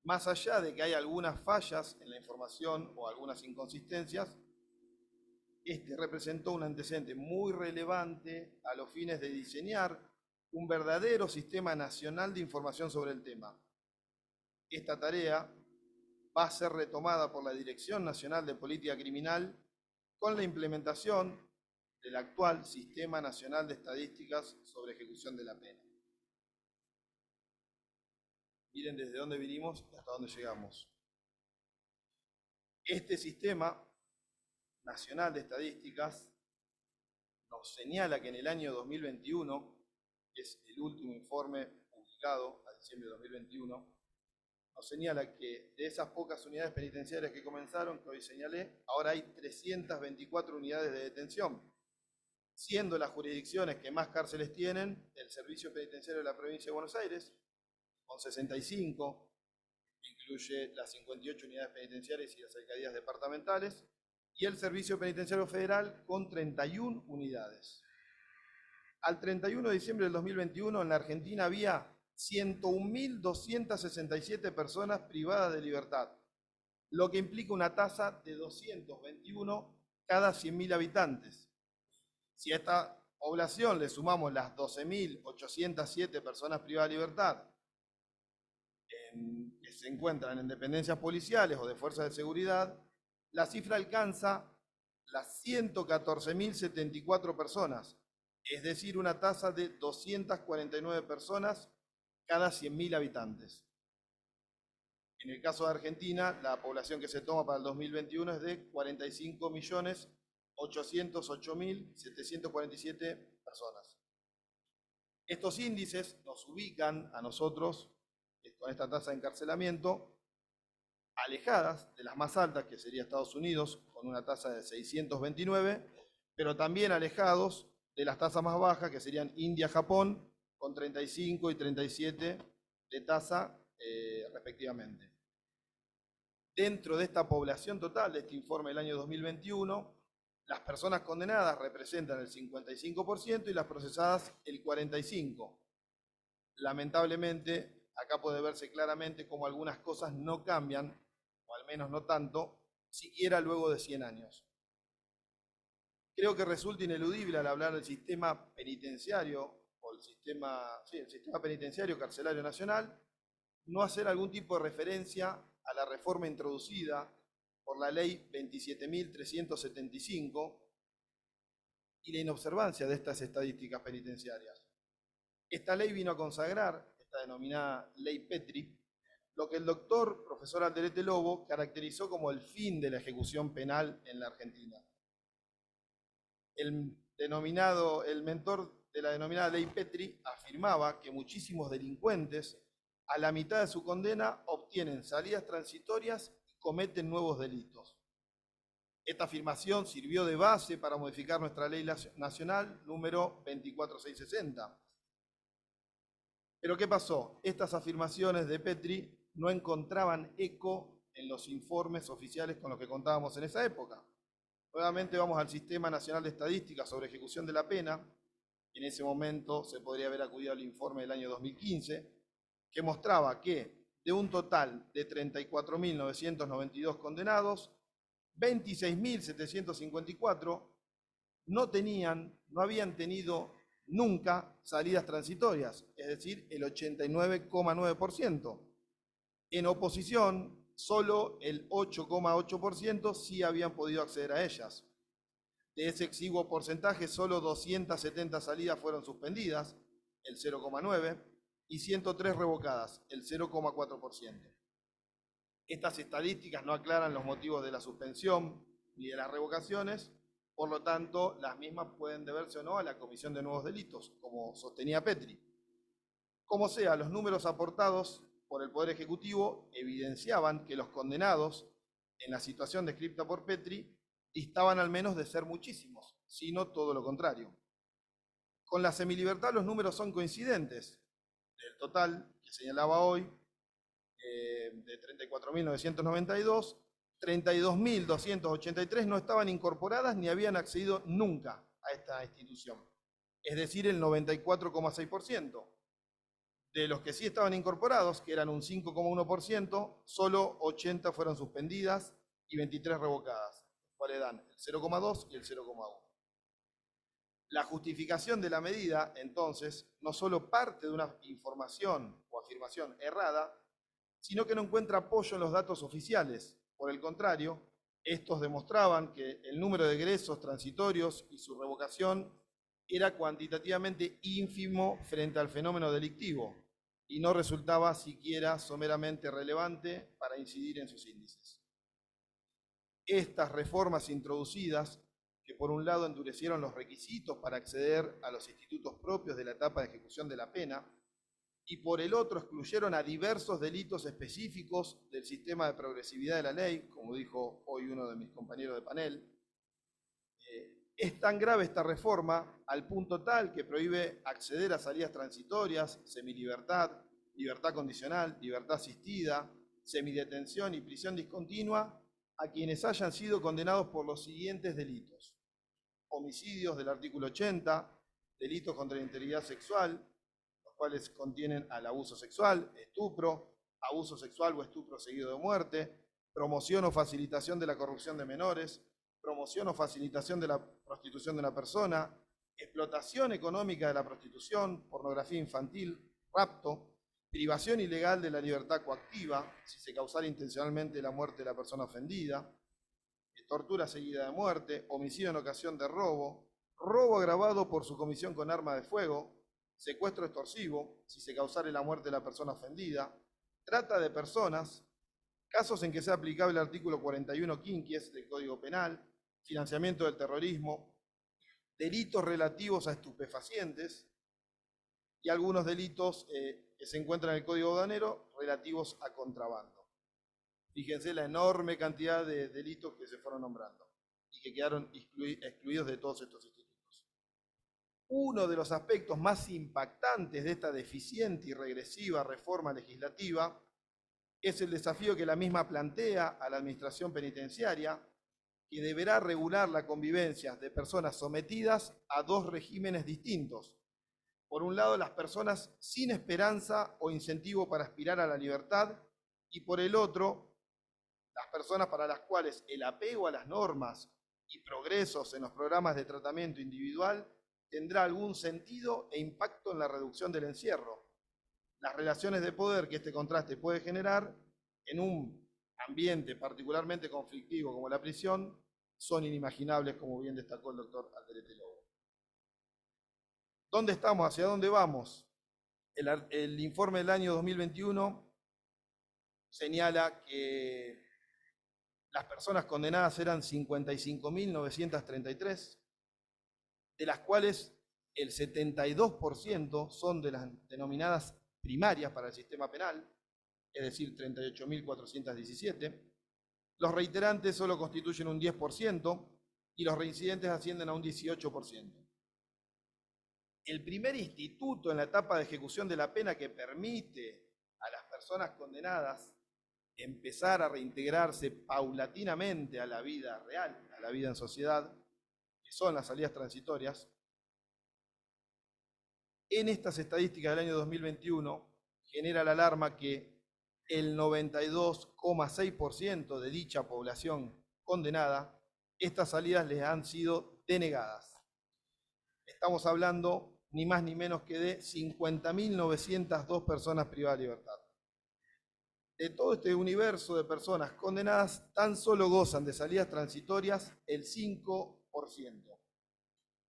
Más allá de que hay algunas fallas en la información o algunas inconsistencias, este representó un antecedente muy relevante a los fines de diseñar un verdadero sistema nacional de información sobre el tema. Esta tarea va a ser retomada por la Dirección Nacional de Política Criminal con la implementación del actual Sistema Nacional de Estadísticas sobre Ejecución de la Pena. Miren desde dónde vinimos y hasta dónde llegamos. Este Sistema Nacional de Estadísticas nos señala que en el año 2021, que es el último informe publicado a diciembre de 2021, nos señala que de esas pocas unidades penitenciarias que comenzaron, que hoy señalé, ahora hay 324 unidades de detención, siendo las jurisdicciones que más cárceles tienen el Servicio Penitenciario de la Provincia de Buenos Aires, con 65, incluye las 58 unidades penitenciarias y las alcaldías departamentales, y el Servicio Penitenciario Federal con 31 unidades. Al 31 de diciembre del 2021 en la Argentina había 101.267 personas privadas de libertad, lo que implica una tasa de 221 cada 100.000 habitantes. Si a esta población le sumamos las 12.807 personas privadas de libertad que se encuentran en dependencias policiales o de fuerzas de seguridad, la cifra alcanza las 114.074 personas, es decir, una tasa de 249 personas cada 100.000 habitantes. En el caso de Argentina, la población que se toma para el 2021 es de 45.808.747 personas. Estos índices nos ubican a nosotros, con esta tasa de encarcelamiento, alejadas de las más altas, que sería Estados Unidos, con una tasa de 629, pero también alejados de las tasas más bajas, que serían India, Japón, con 35 y 37 de tasa respectivamente. Dentro de esta población total, de este informe del año 2021, las personas condenadas representan el 55% y las procesadas el 45%. Lamentablemente, acá puede verse claramente cómo algunas cosas no cambian, o al menos no tanto, siquiera luego de 100 años. Creo que resulta ineludible al hablar del sistema penitenciario, o el sistema penitenciario carcelario nacional, no hacer algún tipo de referencia a la reforma introducida por la ley 27.375 y la inobservancia de estas estadísticas penitenciarias. Esta ley vino a consagrar, esta denominada Ley Petri, lo que el doctor profesor Alderete Lobo caracterizó como el fin de la ejecución penal en la Argentina. El mentor de la denominada Ley Petri afirmaba que muchísimos delincuentes a la mitad de su condena obtienen salidas transitorias y cometen nuevos delitos. Esta afirmación sirvió de base para modificar nuestra ley nacional número 24660. Pero ¿qué pasó? Estas afirmaciones de Petri no encontraban eco en los informes oficiales con los que contábamos en esa época. Nuevamente vamos al Sistema Nacional de Estadística sobre Ejecución de la Pena. En ese momento se podría haber acudido al informe del año 2015, que mostraba que de un total de 34.992 condenados, 26.754 no habían tenido nunca salidas transitorias, es decir, el 89,9%. En oposición, solo el 8,8% sí habían podido acceder a ellas. De ese exiguo porcentaje, solo 270 salidas fueron suspendidas, el 0,9%, y 103 revocadas, el 0,4%. Estas estadísticas no aclaran los motivos de la suspensión ni de las revocaciones, por lo tanto, las mismas pueden deberse o no a la comisión de nuevos delitos, como sostenía Petri. Como sea, los números aportados por el Poder Ejecutivo evidenciaban que los condenados, en la situación descrita por Petri, distaban al menos de ser muchísimos, sino todo lo contrario. Con la semilibertad los números son coincidentes. Del total que señalaba hoy, de 34.992, 32.283 no estaban incorporadas ni habían accedido nunca a esta institución, es decir, el 94,6%. De los que sí estaban incorporados, que eran un 5,1%, solo 80 fueron suspendidas y 23 revocadas, cuales dan el 0,2 y el 0,1. La justificación de la medida, entonces, no solo parte de una información o afirmación errada, sino que no encuentra apoyo en los datos oficiales. Por el contrario, estos demostraban que el número de egresos transitorios y su revocación era cuantitativamente ínfimo frente al fenómeno delictivo y no resultaba siquiera someramente relevante para incidir en sus índices. Estas reformas introducidas, que por un lado endurecieron los requisitos para acceder a los institutos propios de la etapa de ejecución de la pena, y por el otro excluyeron a diversos delitos específicos del sistema de progresividad de la ley, como dijo hoy uno de mis compañeros de panel. Es tan grave esta reforma al punto tal que prohíbe acceder a salidas transitorias, semilibertad, libertad condicional, libertad asistida, semidetención y prisión discontinua a quienes hayan sido condenados por los siguientes delitos: homicidios del artículo 80, delitos contra la integridad sexual, los cuales contienen al abuso sexual, estupro, abuso sexual o estupro seguido de muerte, promoción o facilitación de la corrupción de menores, promoción o facilitación de la prostitución de una persona, explotación económica de la prostitución, pornografía infantil, rapto, privación ilegal de la libertad coactiva, si se causara intencionalmente la muerte de la persona ofendida, tortura seguida de muerte, homicidio en ocasión de robo, robo agravado por su comisión con arma de fuego, secuestro extorsivo, si se causare la muerte de la persona ofendida, trata de personas, casos en que sea aplicable el artículo 41 quinquies del Código Penal, financiamiento del terrorismo, delitos relativos a estupefacientes y algunos delitos que se encuentran en el Código Aduanero relativos a contrabando. Fíjense la enorme cantidad de delitos que se fueron nombrando y que quedaron excluidos de todos estos institutos. Uno de los aspectos más impactantes de esta deficiente y regresiva reforma legislativa es el desafío que la misma plantea a la administración penitenciaria, que deberá regular la convivencia de personas sometidas a dos regímenes distintos. Por un lado, las personas sin esperanza o incentivo para aspirar a la libertad, y por el otro, las personas para las cuales el apego a las normas y progresos en los programas de tratamiento individual tendrá algún sentido e impacto en la reducción del encierro. Las relaciones de poder que este contraste puede generar en un ambiente particularmente conflictivo como la prisión son inimaginables, como bien destacó el doctor Alderete Lobo. ¿Dónde estamos? ¿Hacia dónde vamos? El informe del año 2021 señala que las personas condenadas eran 55.933, de las cuales el 72% son de las denominadas primarias para el sistema penal, es decir, 38.417. Los reiterantes solo constituyen un 10% y los reincidentes ascienden a un 18%. El primer instituto en la etapa de ejecución de la pena que permite a las personas condenadas empezar a reintegrarse paulatinamente a la vida real, a la vida en sociedad, que son las salidas transitorias. En estas estadísticas del año 2021 genera la alarma que el 92,6% de dicha población condenada, estas salidas les han sido denegadas. Estamos hablando ni más ni menos que de 50.902 personas privadas de libertad. De todo este universo de personas condenadas, tan solo gozan de salidas transitorias el 5%,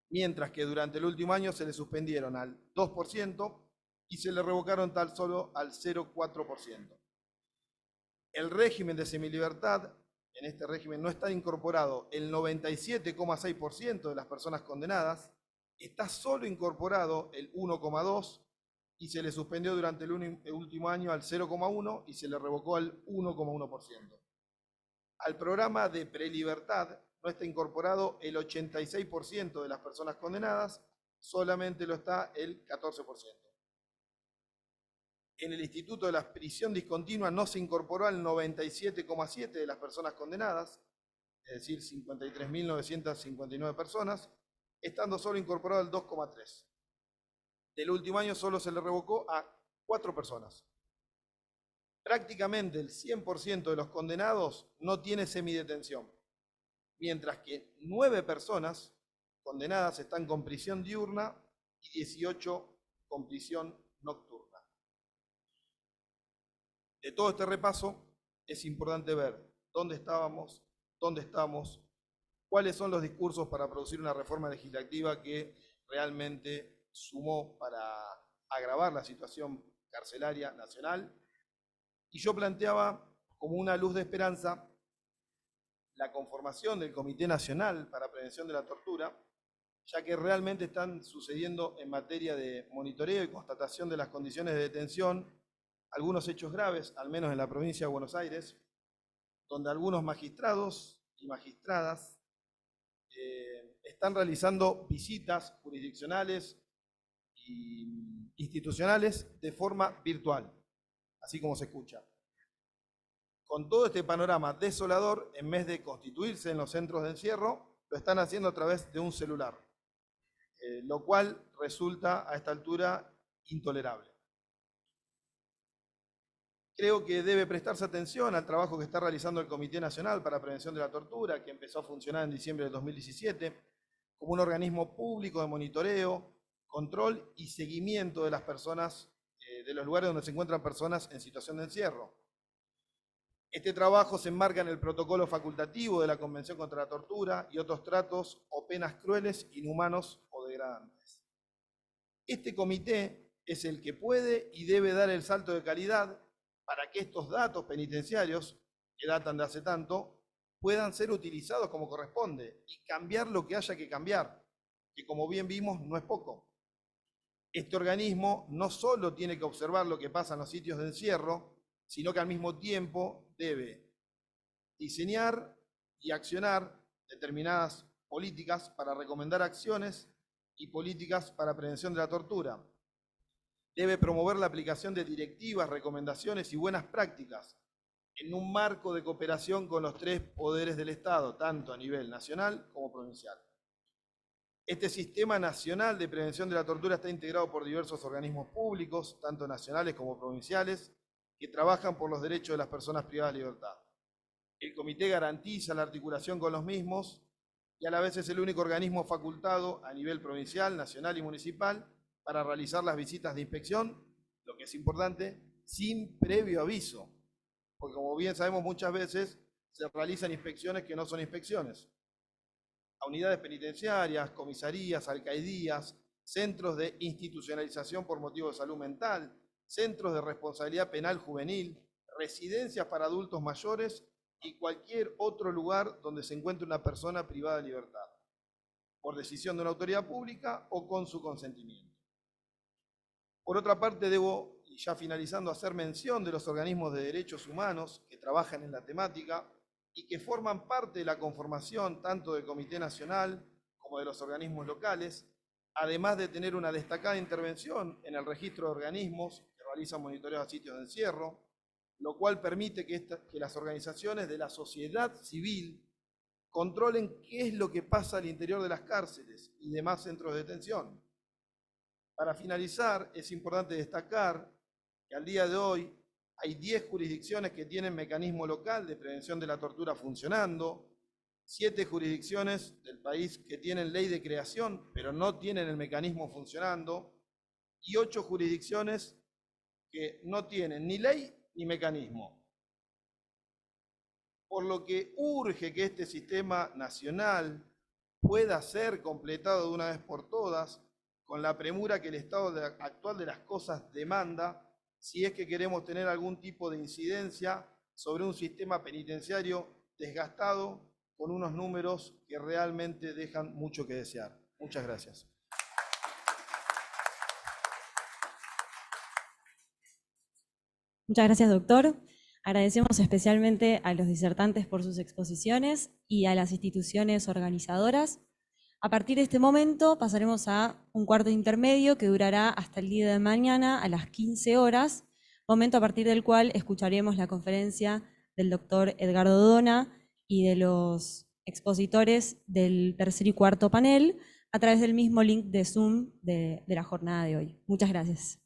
mientras que durante el último año se le suspendieron al 2% y se le revocaron tan solo al 0,4%. El régimen de semilibertad, en este régimen no está incorporado el 97,6% de las personas condenadas, está solo incorporado el 1,2% y se le suspendió durante el último año al 0,1% y se le revocó al 1,1%. Al programa de prelibertad no está incorporado el 86% de las personas condenadas, solamente lo está el 14%. En el Instituto de la Prisión Discontinua no se incorporó al 97,7% de las personas condenadas, es decir, 53.959 personas, estando solo incorporado el 2,3%. Del último año solo se le revocó a 4 personas. Prácticamente el 100% de los condenados no tiene semidetención, mientras que 9 personas condenadas están con prisión diurna y 18 con prisión nocturna. De todo este repaso es importante ver dónde estábamos, dónde estamos, cuáles son los discursos para producir una reforma legislativa que realmente sumó para agravar la situación carcelaria nacional. Y yo planteaba como una luz de esperanza la conformación del Comité Nacional para Prevención de la Tortura, ya que realmente están sucediendo en materia de monitoreo y constatación de las condiciones de detención algunos hechos graves, al menos en la provincia de Buenos Aires, donde algunos magistrados y magistradas están realizando visitas jurisdiccionales e institucionales de forma virtual, así como se escucha. Con todo este panorama desolador, en vez de constituirse en los centros de encierro, lo están haciendo a través de un celular, lo cual resulta a esta altura intolerable. Creo que debe prestarse atención al trabajo que está realizando el Comité Nacional para Prevención de la Tortura, que empezó a funcionar en diciembre de 2017, como un organismo público de monitoreo, control y seguimiento de las personas, de los lugares donde se encuentran personas en situación de encierro. Este trabajo se enmarca en el protocolo facultativo de la Convención contra la Tortura y otros tratos o penas crueles, inhumanos o degradantes. Este comité es el que puede y debe dar el salto de calidad para que estos datos penitenciarios, que datan de hace tanto, puedan ser utilizados como corresponde y cambiar lo que haya que cambiar, que como bien vimos no es poco. Este organismo no solo tiene que observar lo que pasa en los sitios de encierro, sino que al mismo tiempo debe diseñar y accionar determinadas políticas para recomendar acciones y políticas para prevención de la tortura. Debe promover la aplicación de directivas, recomendaciones y buenas prácticas en un marco de cooperación con los tres poderes del Estado, tanto a nivel nacional como provincial. Este sistema nacional de prevención de la tortura está integrado por diversos organismos públicos, tanto nacionales como provinciales, que trabajan por los derechos de las personas privadas de libertad. El comité garantiza la articulación con los mismos y a la vez es el único organismo facultado a nivel provincial, nacional y municipal para realizar las visitas de inspección, lo que es importante, sin previo aviso, porque como bien sabemos muchas veces se realizan inspecciones que no son inspecciones. A unidades penitenciarias, comisarías, alcaidías, centros de institucionalización por motivo de salud mental, centros de responsabilidad penal juvenil, residencias para adultos mayores y cualquier otro lugar donde se encuentre una persona privada de libertad, por decisión de una autoridad pública o con su consentimiento. Por otra parte, debo, y ya finalizando, hacer mención de los organismos de derechos humanos que trabajan en la temática y que forman parte de la conformación tanto del Comité Nacional como de los organismos locales, además de tener una destacada intervención en el registro de organismos que realizan monitoreo a sitios de encierro, lo cual permite que las organizaciones de la sociedad civil controlen qué es lo que pasa al interior de las cárceles y demás centros de detención. Para finalizar, es importante destacar que al día de hoy hay 10 jurisdicciones que tienen mecanismo local de prevención de la tortura funcionando, 7 jurisdicciones del país que tienen ley de creación, pero no tienen el mecanismo funcionando, y 8 jurisdicciones que no tienen ni ley ni mecanismo. Por lo que urge que este sistema nacional pueda ser completado de una vez por todas, con la premura que el estado actual de las cosas demanda, si es que queremos tener algún tipo de incidencia sobre un sistema penitenciario desgastado con unos números que realmente dejan mucho que desear. Muchas gracias. Muchas gracias, doctor. Agradecemos especialmente a los disertantes por sus exposiciones y a las instituciones organizadoras. A partir de este momento pasaremos a un cuarto intermedio que durará hasta el día de mañana a las 15 horas, momento a partir del cual escucharemos la conferencia del doctor Edgardo Dona y de los expositores del tercer y cuarto panel a través del mismo link de Zoom de la jornada de hoy. Muchas gracias.